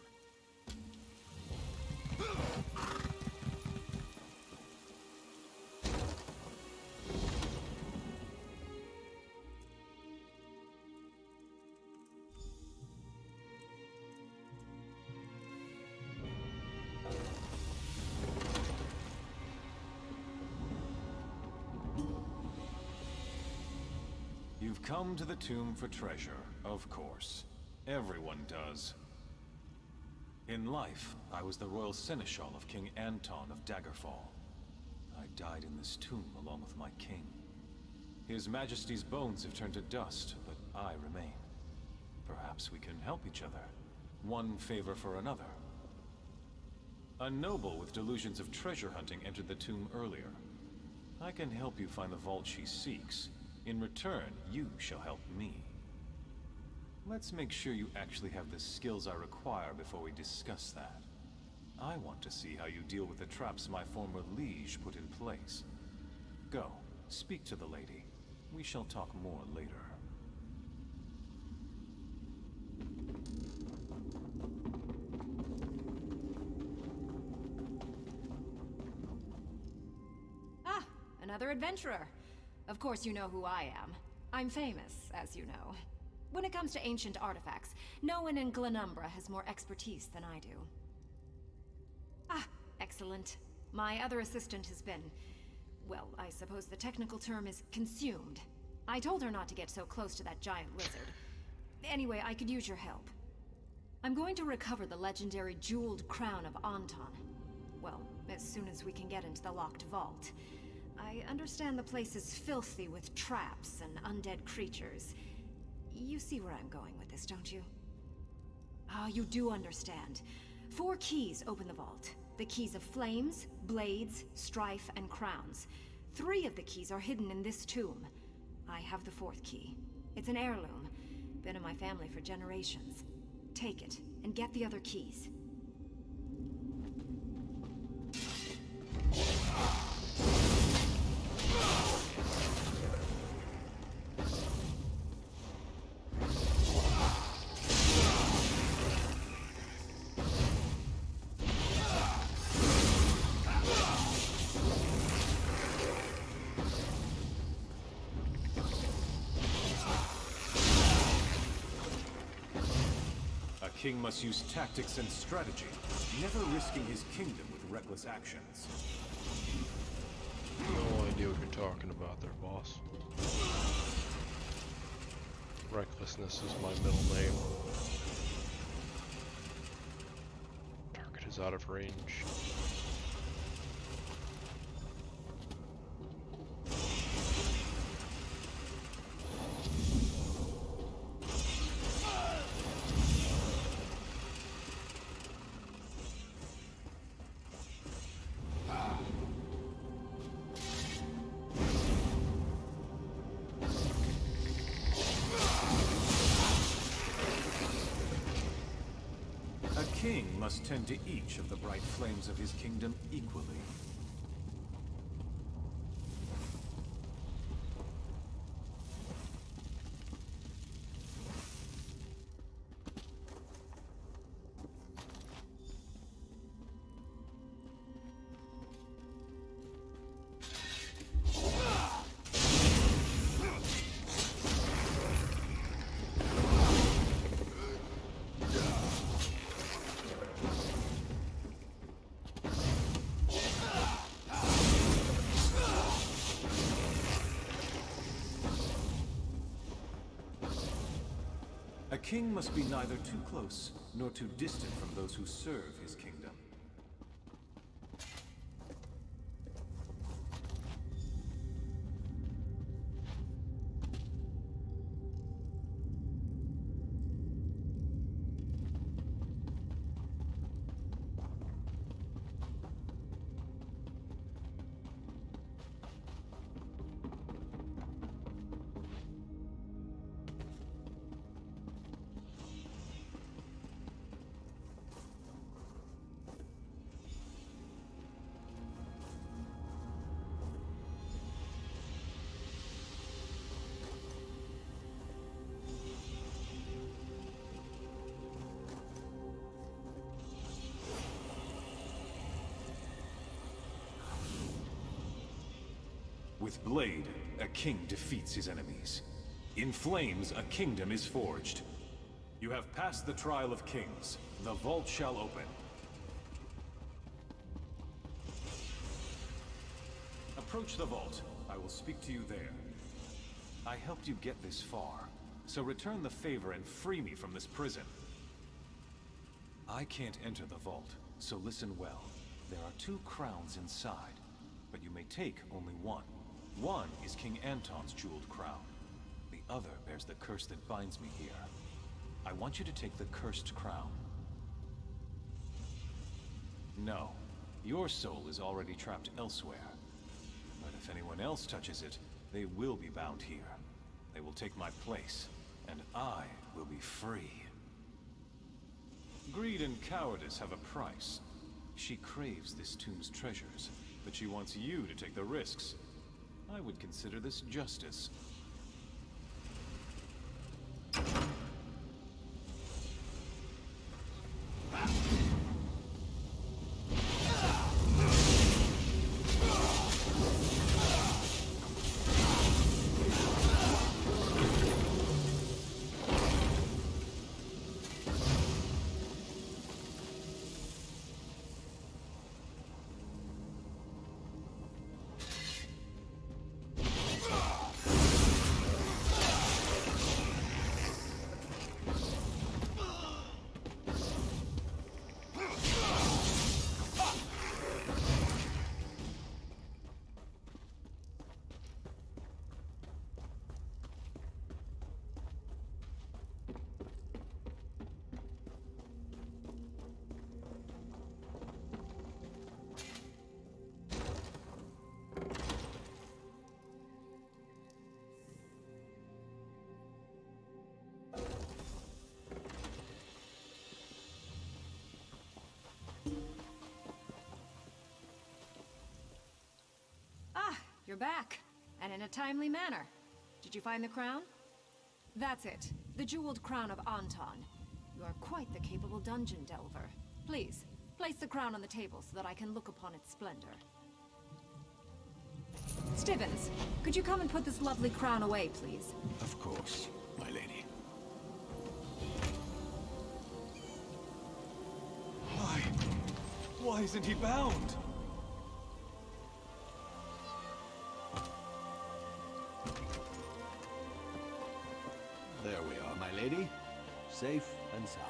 You've come to the tomb for treasure, of course. Everyone does. In life, I was the royal seneschal of King Anton of Daggerfall. I died in this tomb along with my king. His Majesty's bones have turned to dust, but I remain. Perhaps we can help each other. One favor for another. A noble with delusions of treasure hunting entered the tomb earlier. I can help you find the vault she seeks. In return, you shall help me. Let's make sure you actually have the skills I require before we discuss that. I want to see how you deal with the traps my former liege put in place. Go, speak to the lady. We shall talk more later. Ah, another adventurer. Of course you know who I am. I'm famous, as you know. When it comes to ancient artifacts, no one in Glenumbra has more expertise than I do. Ah, excellent. My other assistant has been... well, I suppose the technical term is consumed. I told her not to get so close to that giant lizard. Anyway, I could use your help. I'm going to recover the legendary jeweled crown of Anton. Well, as soon as we can get into the locked vault. I understand the place is filthy with traps and undead creatures. You see where I'm going with this, don't you? Ah, you do understand. 4 keys open the vault. The keys of flames, blades, strife, and crowns. 3 of the keys are hidden in this tomb. I have the 4th key. It's an heirloom. Been in my family for generations. Take it, and get the other keys. A king must use tactics and strategy, never risking his kingdom with reckless actions. No idea what you're talking about there, boss. Recklessness is my middle name. Target is out of range. A king must tend to each of the bright flames of his kingdom equally. A king must be neither too close nor too distant from those who serve his kingdom. With blade, a king defeats his enemies. In flames, a kingdom is forged. You have passed the trial of kings. The vault shall open. Approach the vault. I will speak to you there. I helped you get this far, so return the favor and free me from this prison. I can't enter the vault, so listen well. There are 2 crowns inside, but you may take only one. One is King Anton's jeweled crown. The other bears the curse that binds me here. I want you to take the cursed crown. No, your soul is already trapped elsewhere. But if anyone else touches it, they will be bound here. They will take my place, and I will be free. Greed and cowardice have a price. She craves this tomb's treasures, but she wants you to take the risks. I would consider this justice. You're back, and in a timely manner. Did you find the crown? That's it. The jeweled crown of Anton. You are quite the capable dungeon delver. Please, place the crown on the table so that I can look upon its splendor. Stibbins, could you come and put this lovely crown away, please? Of course, my lady. Why isn't he bound? There we are, my lady. Safe and sound.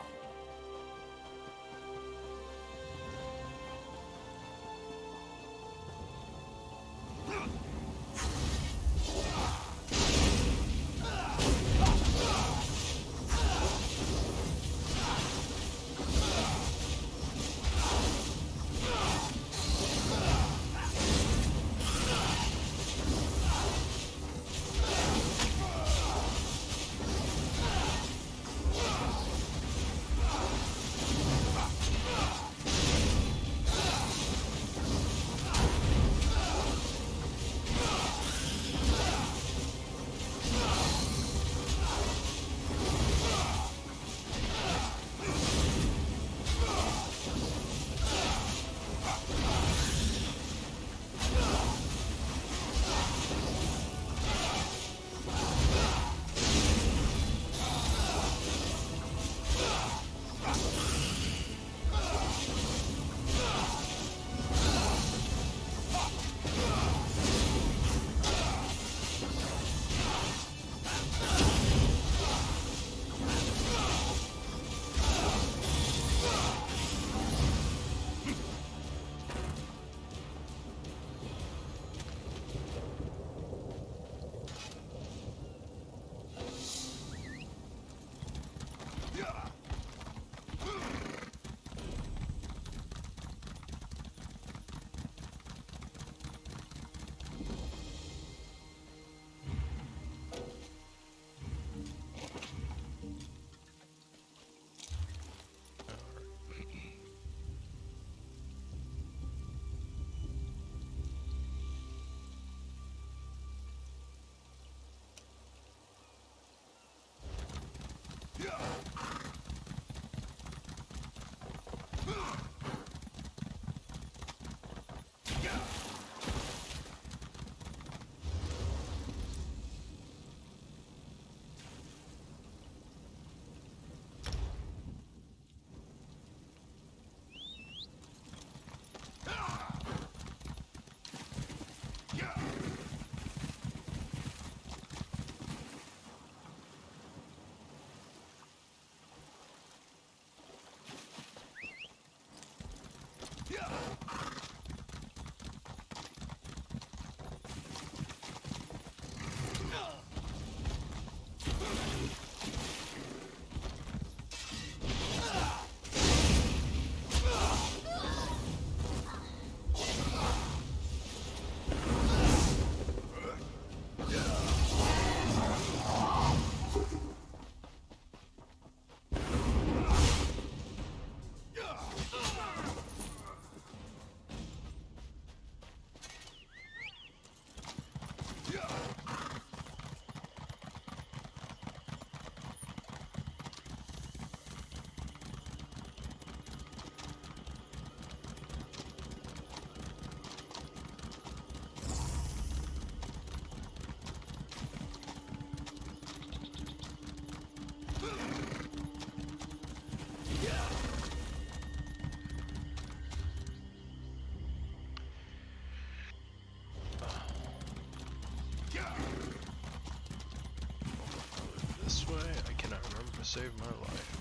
to save my life.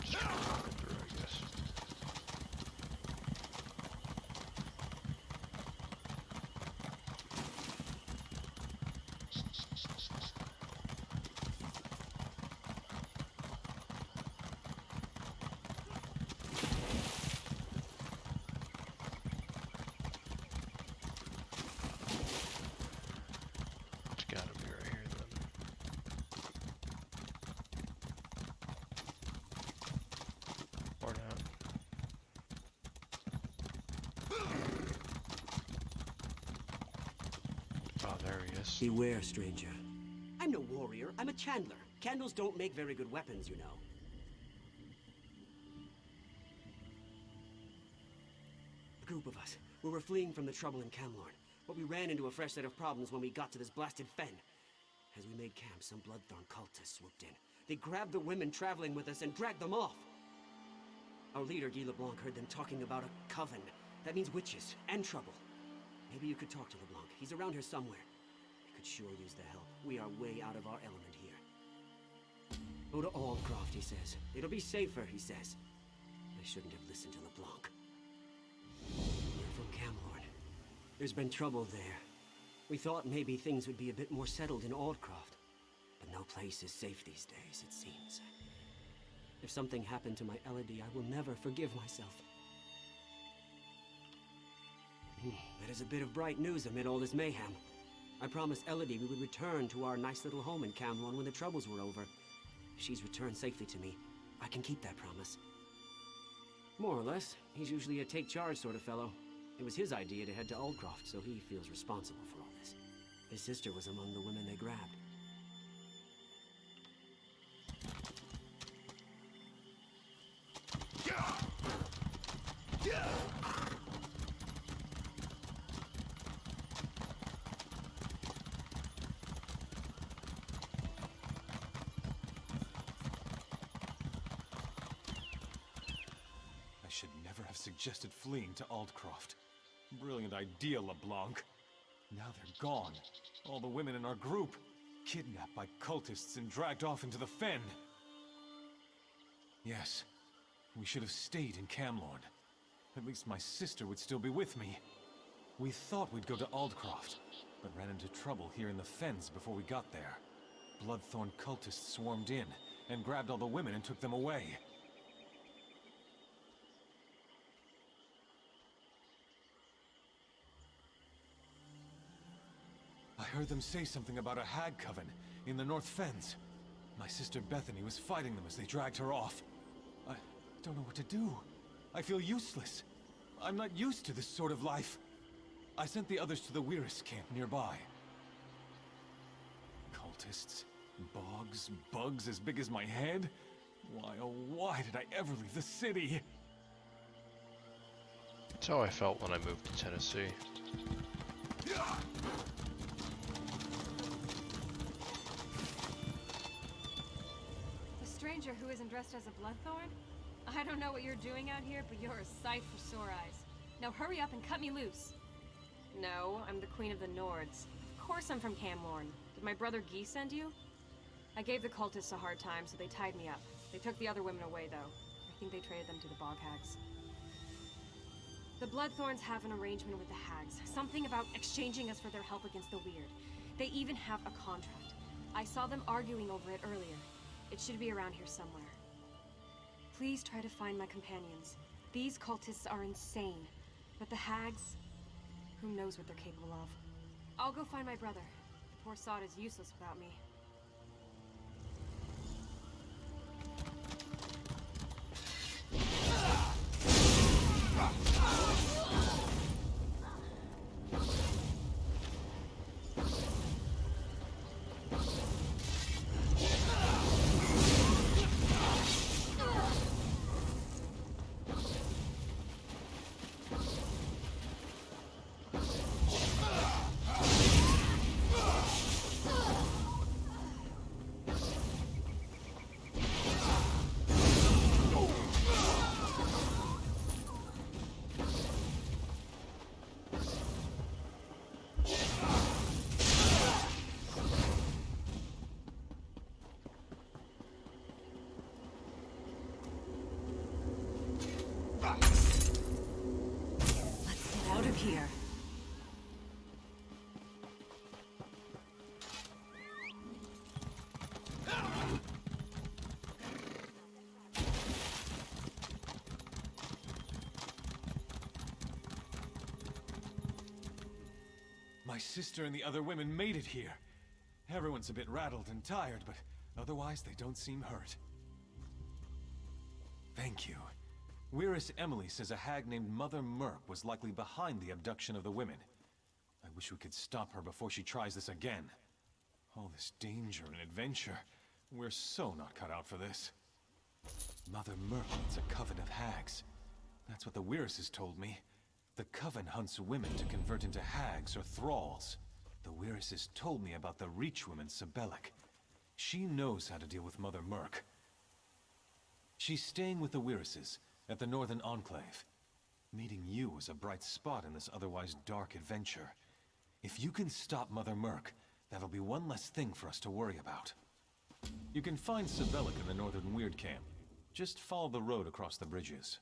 Just walking through, I guess. It's gotta be right here then. Or not. Oh, there he is. Beware, stranger. I'm no warrior. I'm a chandler. Candles don't make very good weapons, you know. A group of us. We were fleeing from the trouble in Camlorn, but we ran into a fresh set of problems when we got to this blasted fen. As we made camp, some Bloodthorn cultists swooped in. They grabbed the women traveling with us and dragged them off. Our leader, Guy LeBlanc, heard them talking about a coven. That means witches and trouble. Maybe you could talk to LeBlanc. He's around here somewhere. We could sure use the help. We are way out of our element here. Go to Aldcroft, he says. It'll be safer, he says. I shouldn't have listened to LeBlanc. We're from Camlorn. There's been trouble there. We thought maybe things would be a bit more settled in Aldcroft. But no place is safe these days, it seems. If something happened to my Elodie, I will never forgive myself. That is a bit of bright news amid all this mayhem. I promised Elodie we would return to our nice little home in Camlorn when the troubles were over. If she's returned safely to me, I can keep that promise. More or less. He's usually a take-charge sort of fellow. It was his idea to head to Aldcroft, so he feels responsible for all this. His sister was among the women they grabbed. I should never have suggested fleeing to Aldcroft. Brilliant idea, LeBlanc. Now they're gone. All the women in our group. Kidnapped by cultists and dragged off into the fen. Yes, we should have stayed in Camlorn. At least my sister would still be with me. We thought we'd go to Aldcroft, but ran into trouble here in the fens before we got there. Bloodthorn cultists swarmed in and grabbed all the women and took them away. I heard them say something about a hag coven in the North Fens. My sister Bethany was fighting them as they dragged her off. I don't know what to do. I feel useless. I'm not used to this sort of life. I sent the others to the Weiris camp nearby. Cultists, bogs, bugs as big as my head. Why, oh why did I ever leave the city? That's how I felt when I moved to Tennessee. A stranger who isn't dressed as a Bloodthorn? I don't know what you're doing out here, but you're a sight for sore eyes. Now hurry up and cut me loose. No, I'm the Queen of the Nords. Of course I'm from Camlorn. Did my brother Guy send you? I gave the cultists a hard time, so they tied me up. They took the other women away, though. I think they traded them to the Bog Hags. The Bloodthorns have an arrangement with the Hags. Something about exchanging us for their help against the Weird. They even have a contract. I saw them arguing over it earlier. It should be around here somewhere. Please try to find my companions. These cultists are insane. But the Hags... who knows what they're capable of. I'll go find my brother. The poor sod is useless without me. My sister and the other women made it here. Everyone's a bit rattled and tired, but otherwise they don't seem hurt. Thank you. Weirus Emily says a hag named Mother Merc was likely behind the abduction of the women. I wish we could stop her before she tries this again. All this danger and adventure. We're so not cut out for this. Mother Merc needs a coven of hags. That's what the Weiruses told me. The coven hunts women to convert into hags or thralls. The Weiruses told me about the Reach woman Sibelic. She knows how to deal with Mother Merc. She's staying with the Weiruses at the Northern Enclave. Meeting you was a bright spot in this otherwise dark adventure. If you can stop Mother Merc, that'll be one less thing for us to worry about. You can find Sibelic in the Northern Weird Camp. Just follow the road across the bridges.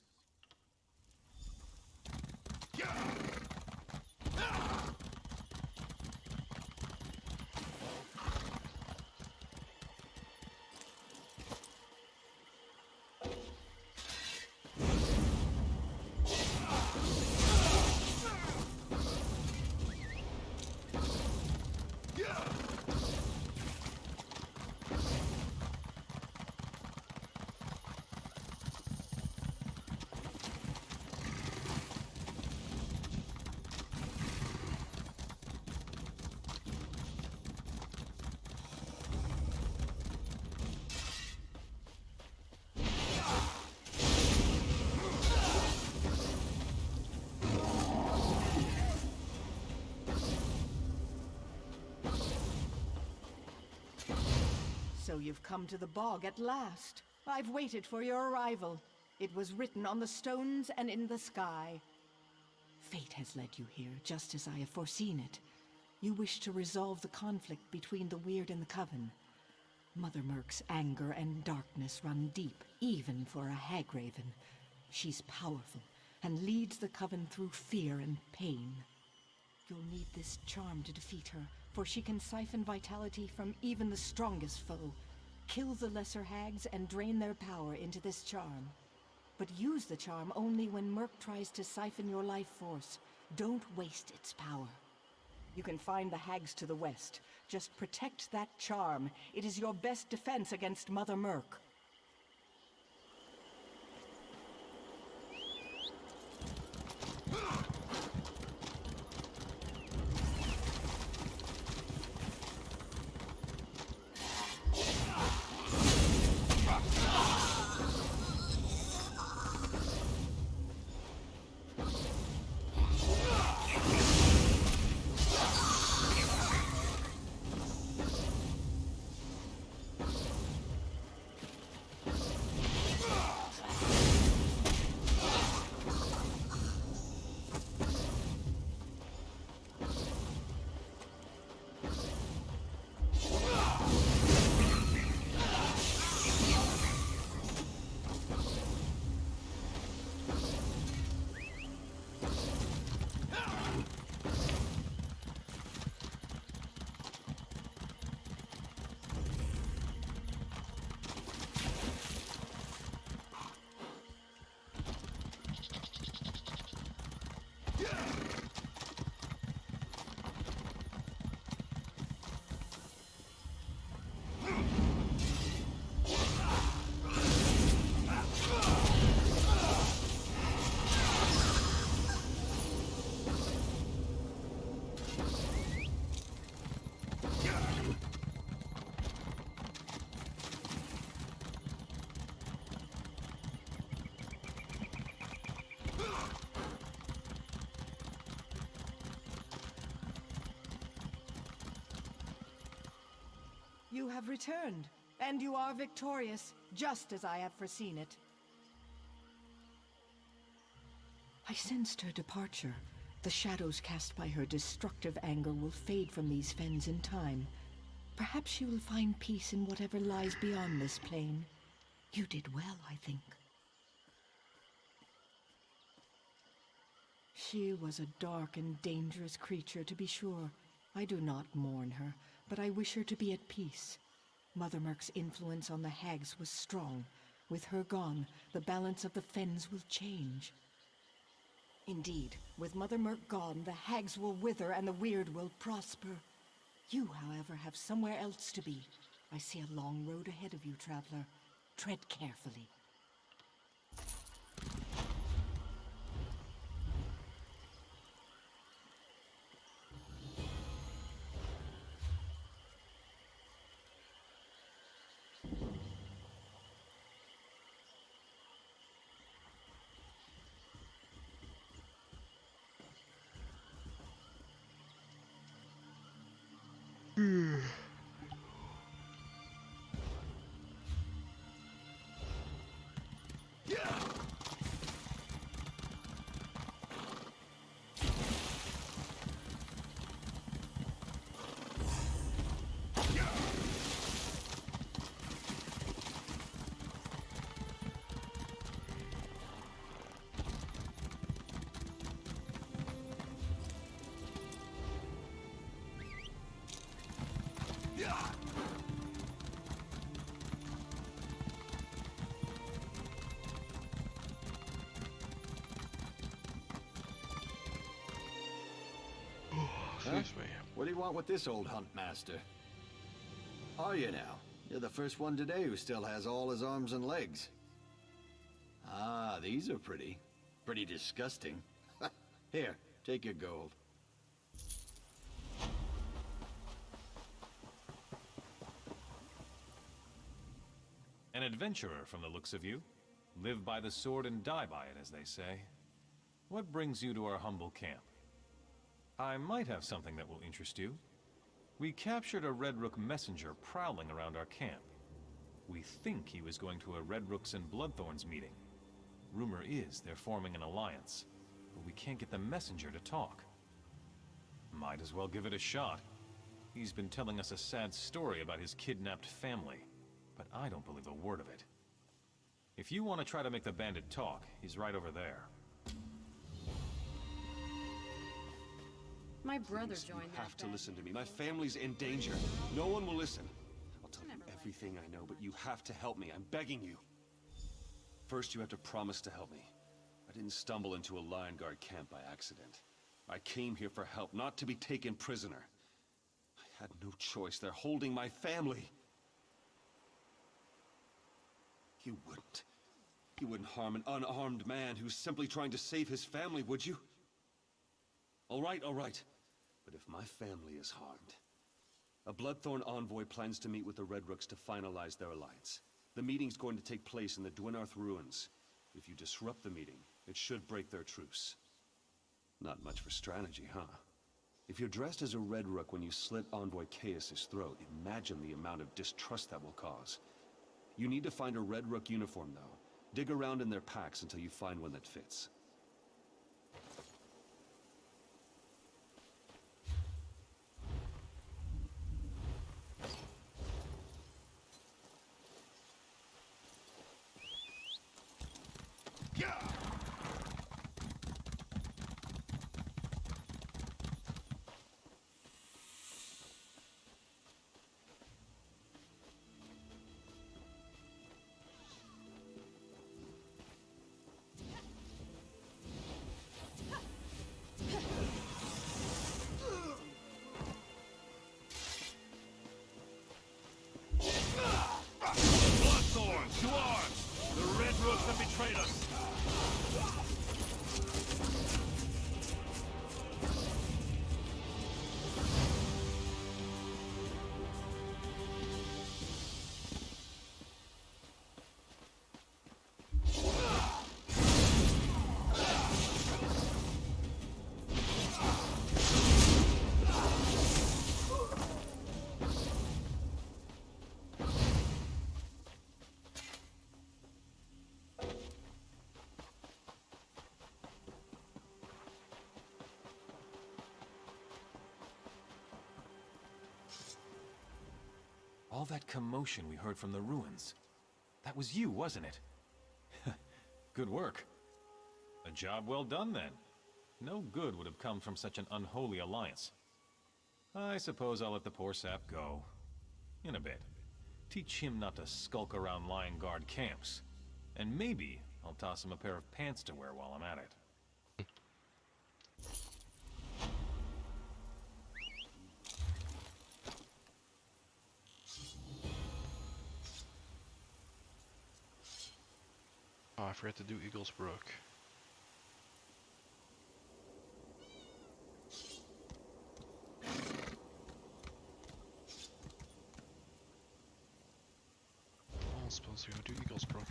So you've come to the bog at last. I've waited for your arrival. It was written on the stones and in the sky. Fate has led you here, just as I have foreseen it. You wish to resolve the conflict between the Weird and the Coven. Mother Merc's anger and darkness run deep, even for a Hagraven. She's powerful, and leads the Coven through fear and pain. You'll need this charm to defeat her, for she can siphon vitality from even the strongest foe. Kill the lesser hags and drain their power into this charm. But use the charm only when Merc tries to siphon your life force. Don't waste its power. You can find the hags to the west. Just protect that charm. It is your best defense against Mother Merc. You have returned, and you are victorious, just as I have foreseen it. I sensed her departure. The shadows cast by her destructive anger will fade from these fens in time. Perhaps she will find peace in whatever lies beyond this plane. You did well, I think. She was a dark and dangerous creature, to be sure. I do not mourn her, but I wish her to be at peace. Mother Merc's influence on the hags was strong. With her gone, the balance of the fens will change. Indeed, with Mother Merc gone, the hags will wither and the weird will prosper. You, however, have somewhere else to be. I see a long road ahead of you, traveler. Tread carefully. Excuse me. What do you want with this old hunt master? Are you now? You're the first one today who still has all his arms and legs. Ah, these are pretty. Pretty disgusting. Here, take your gold. An adventurer from the looks of you. Live by the sword and die by it, as they say. What brings you to our humble camp? I might have something that will interest you. We captured a Red Rook messenger prowling around our camp. We think he was going to a Red Rooks and Bloodthorns meeting. Rumor is they're forming an alliance, but we can't get the messenger to talk. Might as well give it a shot. He's been telling us a sad story about his kidnapped family, but I don't believe a word of it. If you want to try to make the bandit talk, he's right over there. My brother Please, joined you that have to band. listen to me. My family's in danger. No one will listen. I'll tell you everything I know, but you have to help me. I'm begging you. First, you have to promise to help me. I didn't stumble into a Lion Guard camp by accident. I came here for help, not to be taken prisoner. I had no choice. They're holding my family. You wouldn't. You wouldn't harm an unarmed man who's simply trying to save his family, would you? All right, all right. But if my family is harmed, a Bloodthorn envoy plans to meet with the Red Rooks to finalize their alliance. The meeting's going to take place in the Dwinarth ruins. If you disrupt the meeting, it should break their truce. Not much for strategy, huh? If you're dressed as a Red Rook when you slit Envoy Chaos's throat, imagine the amount of distrust that will cause. You need to find a Red Rook uniform, though. Dig around in their packs until you find one that fits. Bloodthorns, to arms! The Red Rooks have betrayed us! All that commotion we heard from the ruins. That was you, wasn't it? Good work. A job well done, then. No good would have come from such an unholy alliance. I suppose I'll let the poor sap go. In a bit. Teach him not to skulk around Lion Guard camps. And maybe I'll toss him a pair of pants to wear while I'm at it. I forgot to do Eagles Brook. I'm supposed to go do Eagles Brook.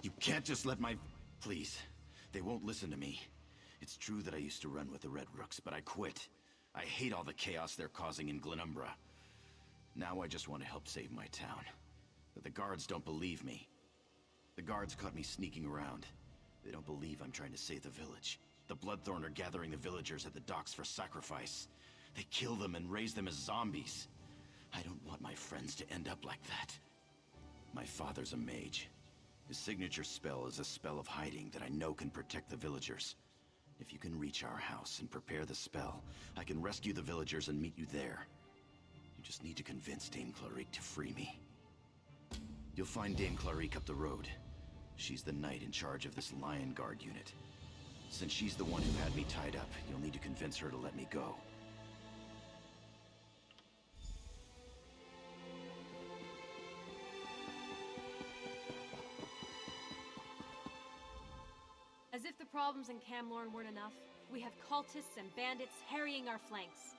You can't just let my... Please. They won't listen to me. It's true that I used to run with the Red Rooks, but I quit. I hate all the chaos they're causing in Glenumbra. Now I just want to help save my town. But the guards don't believe me. The guards caught me sneaking around. They don't believe I'm trying to save the village. The Bloodthorn are gathering the villagers at the docks for sacrifice. They kill them and raise them as zombies. I don't want my friends to end up like that. My father's a mage. His signature spell is a spell of hiding that I know can protect the villagers. If you can reach our house and prepare the spell, I can rescue the villagers and meet you there. You just need to convince Dame Clarique to free me. You'll find Dame Clarique up the road. She's the knight in charge of this Lion Guard unit. Since she's the one who had me tied up, you'll need to convince her to let me go. As if the problems in Camlorn weren't enough, we have cultists and bandits harrying our flanks.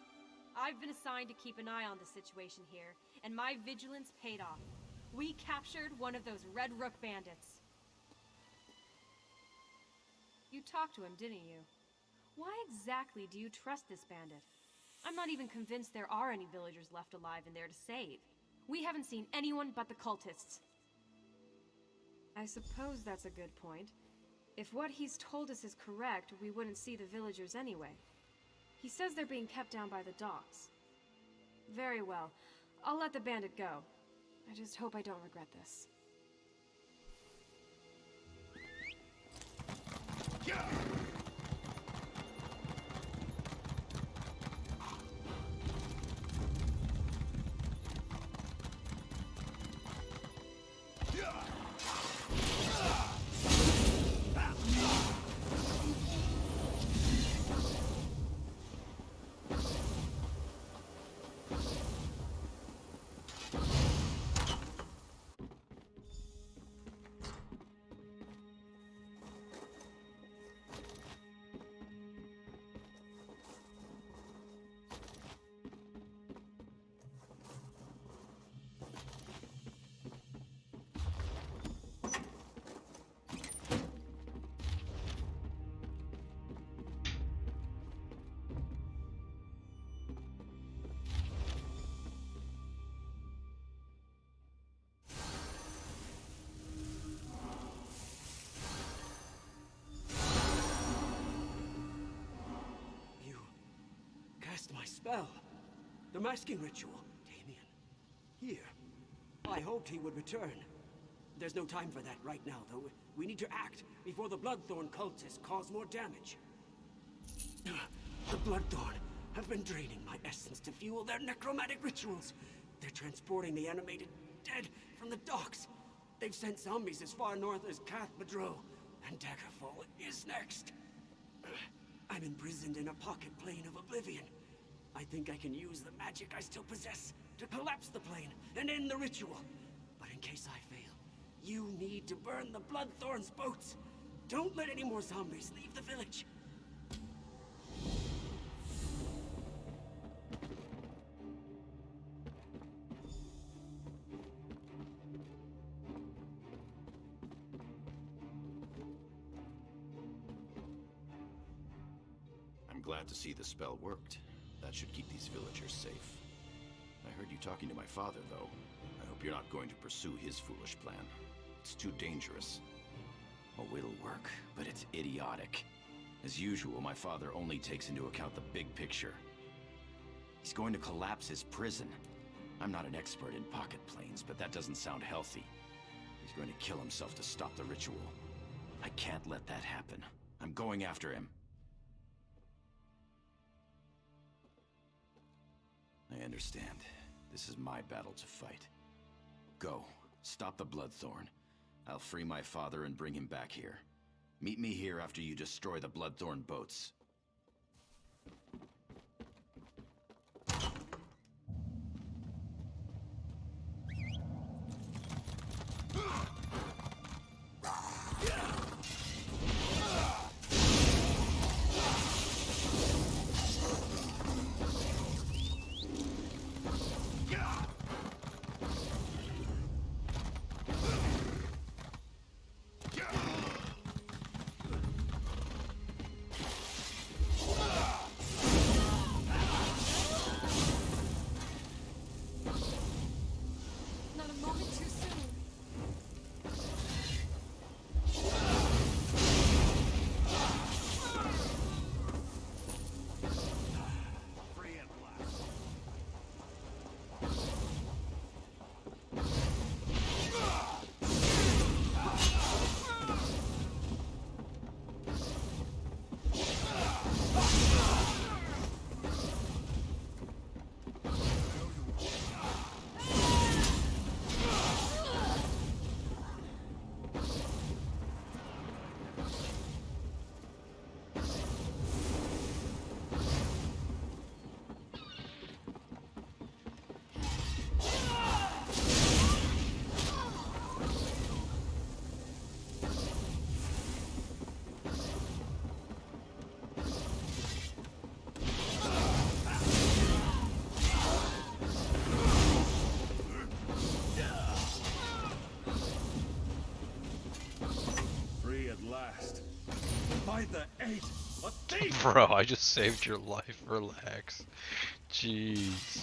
I've been assigned to keep an eye on the situation here, and my vigilance paid off. We captured one of those Red Rook bandits. You talked to him, didn't you? Why exactly do you trust this bandit? I'm not even convinced there are any villagers left alive in there to save. We haven't seen anyone but the cultists. I suppose that's a good point. If what he's told us is correct, we wouldn't see the villagers anyway. He says they're being kept down by the docks. Very well. I'll let the bandit go. I just hope I don't regret this. Yeah! My spell. The masking ritual. Damien. Here. I hoped he would return. There's no time for that right now, though. We need to act before the Bloodthorn cultists cause more damage. The Bloodthorn have been draining my essence to fuel their necromantic rituals. They're transporting the animated dead from the docks. They've sent zombies as far north as Cath Madro, and Daggerfall is next. I'm imprisoned in a pocket plane of oblivion. I think I can use the magic I still possess to collapse the plane and end the ritual. But in case I fail, you need to burn the Bloodthorn's boats. Don't let any more zombies leave the village. I'm glad to see the spell worked. That should keep these villagers safe. I heard you talking to my father, though. I hope you're not going to pursue his foolish plan. It's too dangerous. Oh, it'll work, but it's idiotic. As usual, my father only takes into account the big picture. He's going to collapse his prison. I'm not an expert in pocket planes, but that doesn't sound healthy. He's going to kill himself to stop the ritual. I can't let that happen. I'm going after him. I understand. This is my battle to fight. Go. Stop the Bloodthorn. I'll free my father and bring him back here. Meet me here after you destroy the Bloodthorn boats. Not a moment too soon. Free at last. Free at last. By the eight, a thief! Bro, I just saved your life. Relax. Jeez.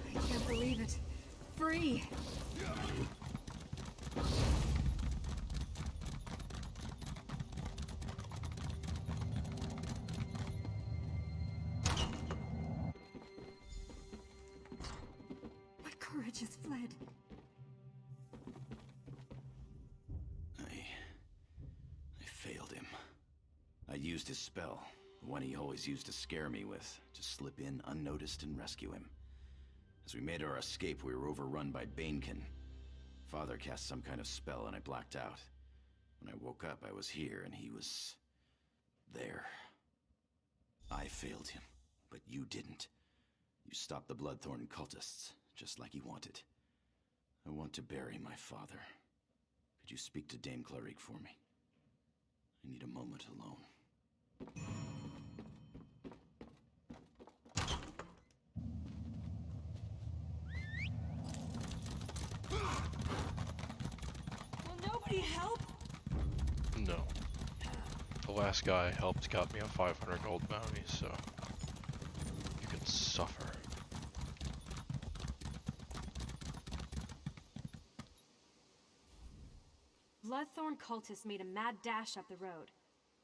I can't believe it. Free! My courage has fled. I failed him. I used his spell, the one he always used to scare me with, to slip in unnoticed and rescue him. As we made our escape, we were overrun by Banekin. Father cast some kind of spell and I blacked out. When I woke up, I was here and he was... there. I failed him, but you didn't. You stopped the Bloodthorn cultists, just like he wanted. I want to bury my father. Could you speak to Dame Clarique for me? I need a moment alone. Will nobody help? No. The last guy helped got me a 500 gold bounty, so you can suffer. Bloodthorn cultists made a mad dash up the road.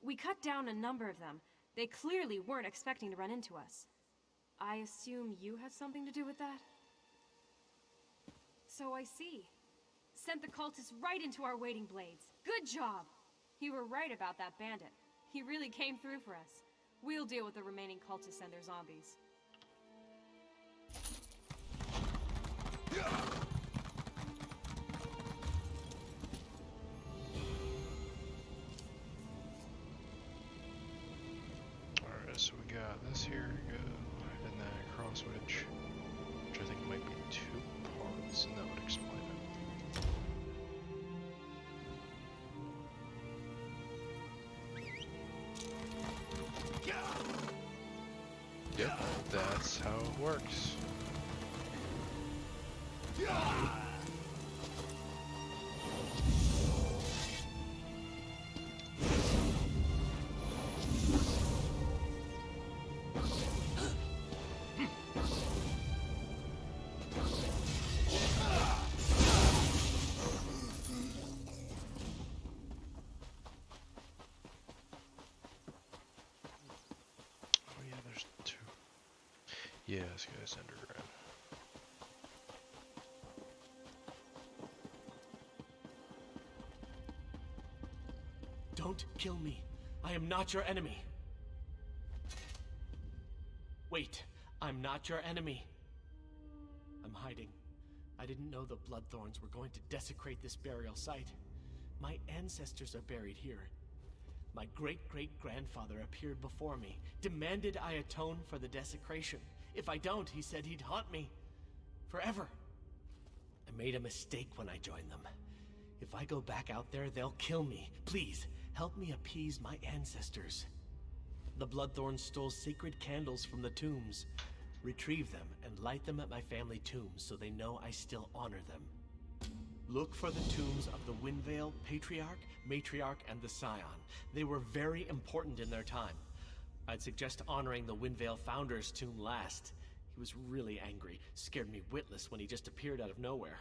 We cut down a number of them. They clearly weren't expecting to run into us. I assume you had something to do with that? So I see. Sent the cultists right into our waiting blades. Good job! You were right about that bandit. He really came through for us. We'll deal with the remaining cultists and their zombies. Alright, so we got this here, and then a cross switch, which I think might be 2 parts, and that would explain it. Yeah, this guy's underground. Don't kill me. I am not your enemy. Wait, I'm not your enemy. I'm hiding. I didn't know the Bloodthorns were going to desecrate this burial site. My ancestors are buried here. My great-great-grandfather appeared before me, demanded I atone for the desecration. If I don't, he said he'd haunt me. Forever. I made a mistake when I joined them. If I go back out there, they'll kill me. Please, help me appease my ancestors. The Bloodthorns stole sacred candles from the tombs. Retrieve them and light them at my family tombs so they know I still honor them. Look for the tombs of the Windvale Patriarch, Matriarch, and the Scion. They were very important in their time. I'd suggest honoring the Windvale Founder's tomb last. He was really angry, scared me witless when he just appeared out of nowhere.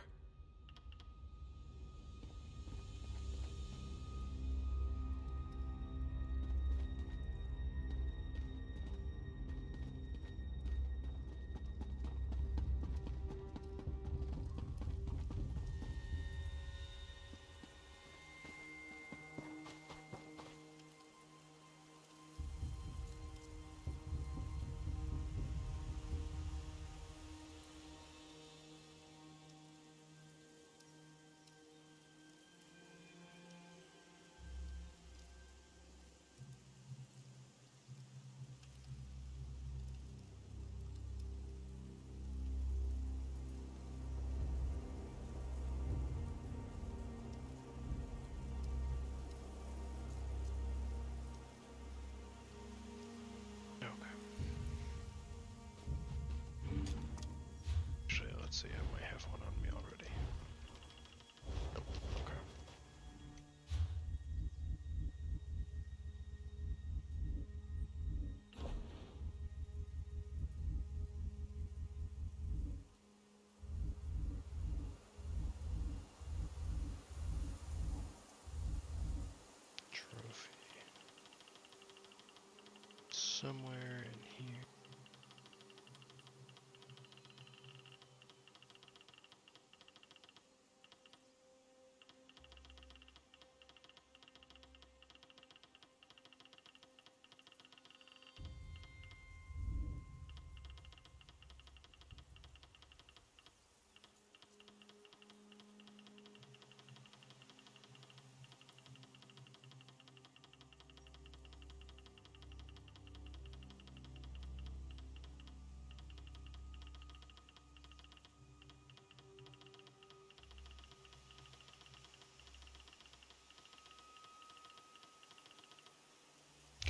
Let's see, I might have one on me already. Nope, okay. Trophy. Somewhere in here.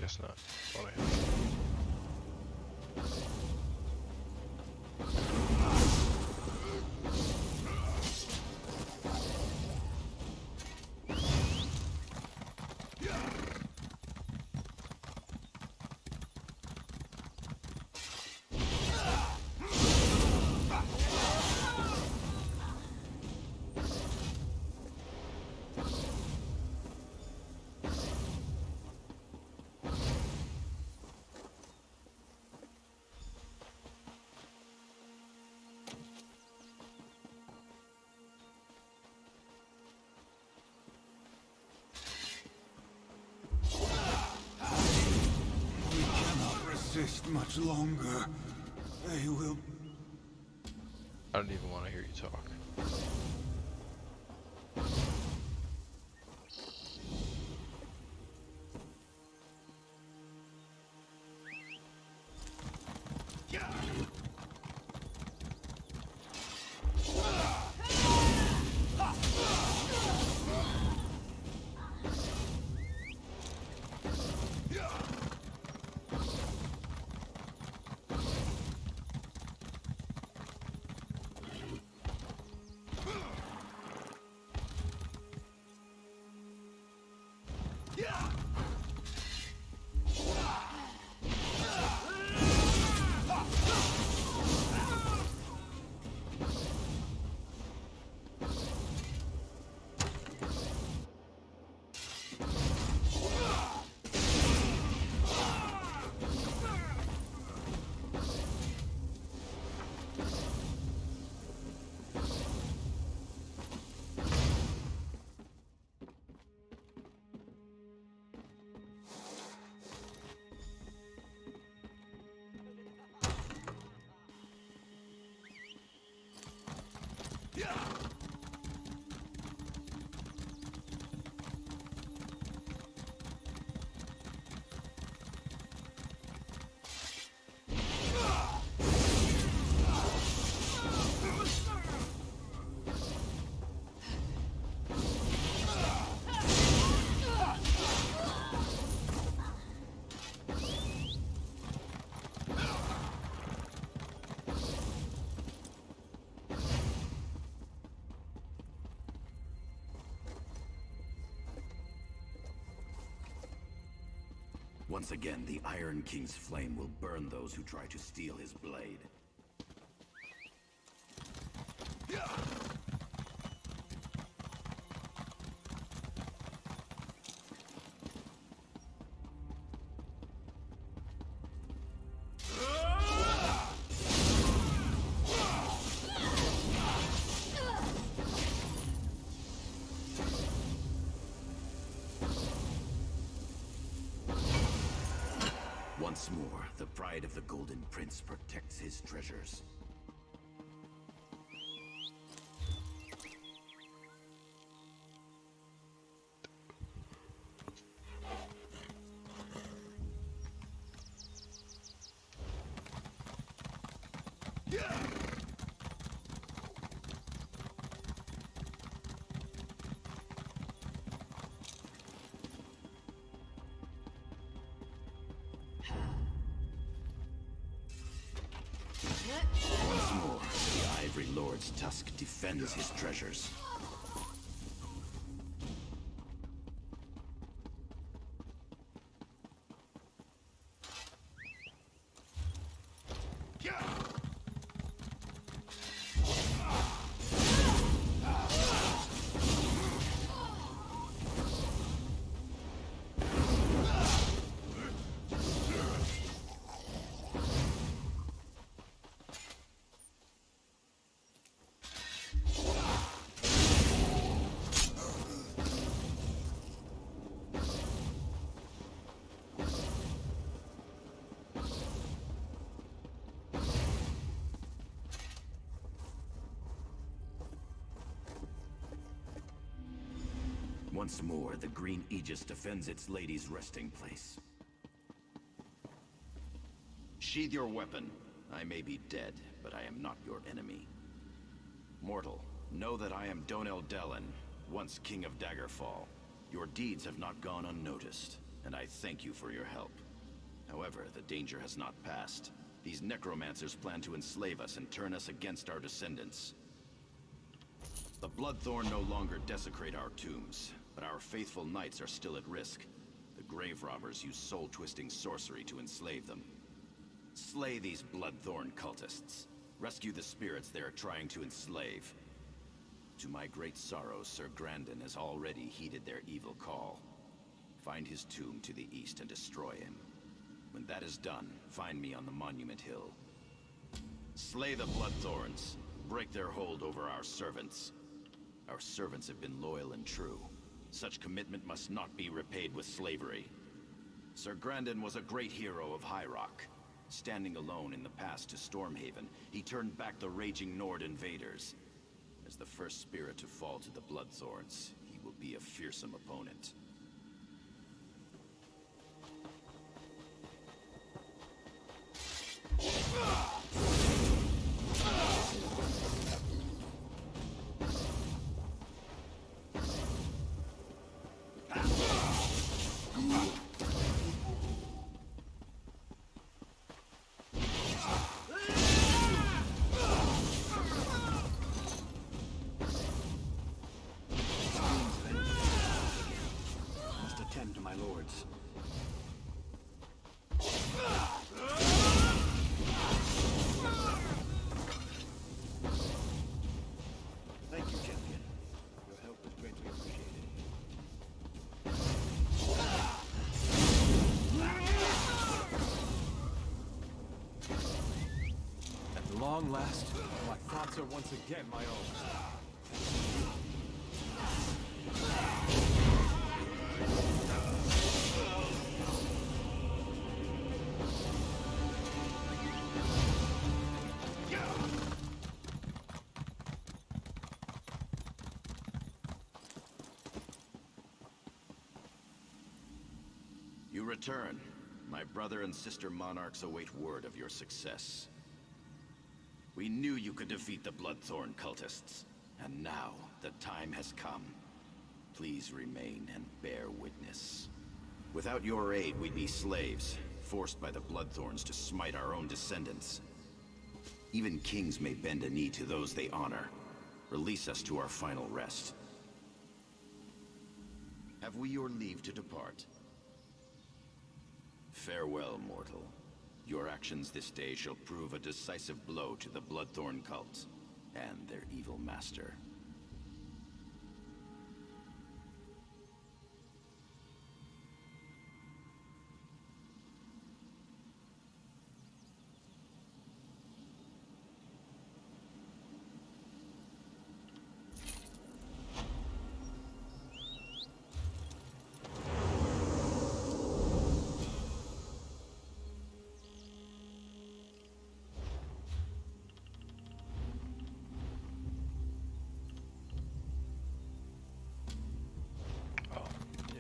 Guess not. Thought I had. Resist much longer. They will. I don't even want to hear you talk. Once again, the Iron King's flame will burn those who try to steal his blade. Once more, the pride of the Golden Prince protects his treasures. Once more, the Ivory Lord's tusk defends his treasures. Once more, the Green Aegis defends its lady's resting place. Sheathe your weapon. I may be dead, but I am not your enemy. Mortal, know that I am Donel Dellen, once King of Daggerfall. Your deeds have not gone unnoticed, and I thank you for your help. However, the danger has not passed. These necromancers plan to enslave us and turn us against our descendants. The Bloodthorn no longer desecrate our tombs, but our faithful knights are still at risk. The grave robbers use soul-twisting sorcery to enslave them. Slay these Bloodthorn cultists. Rescue the spirits they are trying to enslave. To my great sorrow, Sir Grandin has already heeded their evil call. Find his tomb to the east and destroy him. When that is done, find me on the Monument Hill. Slay the Bloodthorns. Break their hold over our servants. Our servants have been loyal and true. Such commitment must not be repaid with slavery. Sir Grandin was a great hero of High Rock. Standing alone in the pass to Stormhaven, he turned back the raging Nord invaders. As the first spirit to fall to the Bloodthorns, he will be a fearsome opponent. Must attend to my lords. Thank you, champion. Your help is greatly appreciated. At long last, my thoughts are once again my own. You return. My brother and sister monarchs await word of your success. We knew you could defeat the Bloodthorn cultists, and now the time has come. Please remain and bear witness. Without your aid, we'd be slaves, forced by the Bloodthorns to smite our own descendants. Even kings may bend a knee to those they honor. Release us to our final rest. Have we your leave to depart? Farewell, mortal. Your actions this day shall prove a decisive blow to the Bloodthorn cult and their evil master.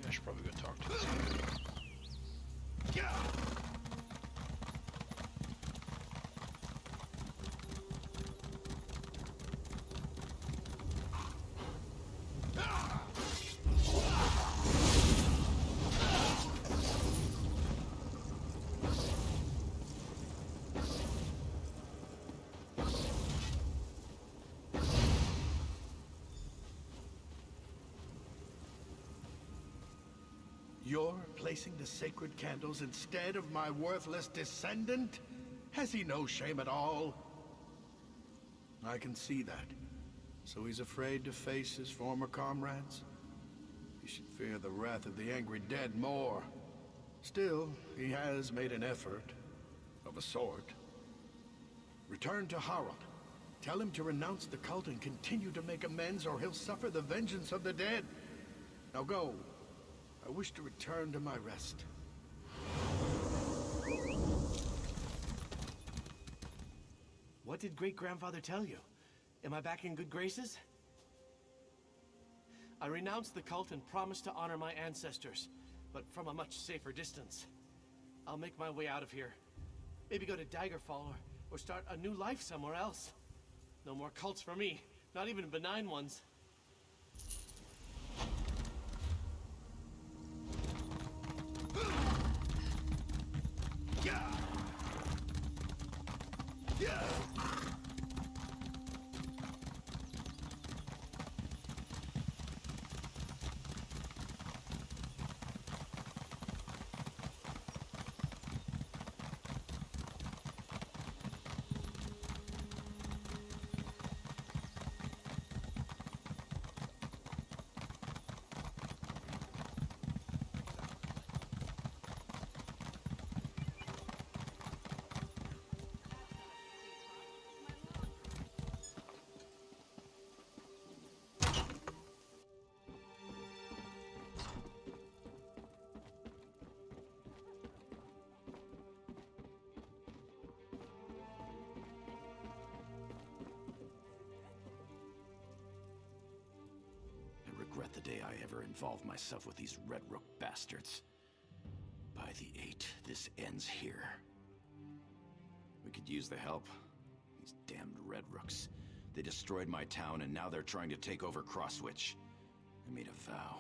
I should probably go talk to this guy. You're placing the sacred candles instead of my worthless descendant? Has he no shame at all? I can see that. So he's afraid to face his former comrades? He should fear the wrath of the angry dead more. Still, he has made an effort, of a sort. Return to Harald. Tell him to renounce the cult and continue to make amends, or he'll suffer the vengeance of the dead. Now go. I wish to return to my rest. What did great-grandfather tell you? Am I back in good graces? I renounced the cult and promised to honor my ancestors, but from a much safer distance. I'll make my way out of here. Maybe go to Daggerfall or start a new life somewhere else. No more cults for me, not even benign ones. Regret the day I ever involved myself with these Red Rook bastards. By the 8, this ends here. We could use the help. These damned Red Rooks. They destroyed my town and now they're trying to take over Crosswitch. I made a vow.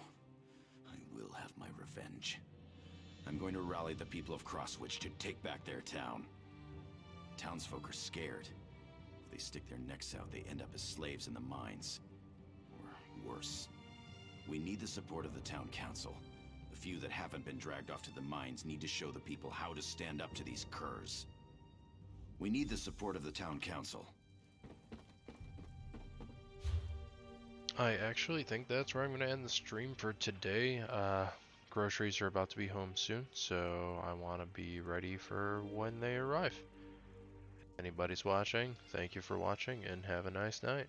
I will have my revenge. I'm going to rally the people of Crosswitch to take back their town. Townsfolk are scared. If they stick their necks out, they end up as slaves in the mines. Or worse. We need the support of the town council. The few that haven't been dragged off to the mines need to show the people how to stand up to these curs. We need the support of the town council. I actually think that's where I'm going to end the stream for today. Groceries are about to be home soon, so I want to be ready for when they arrive. If anybody's watching, thank you for watching and have a nice night.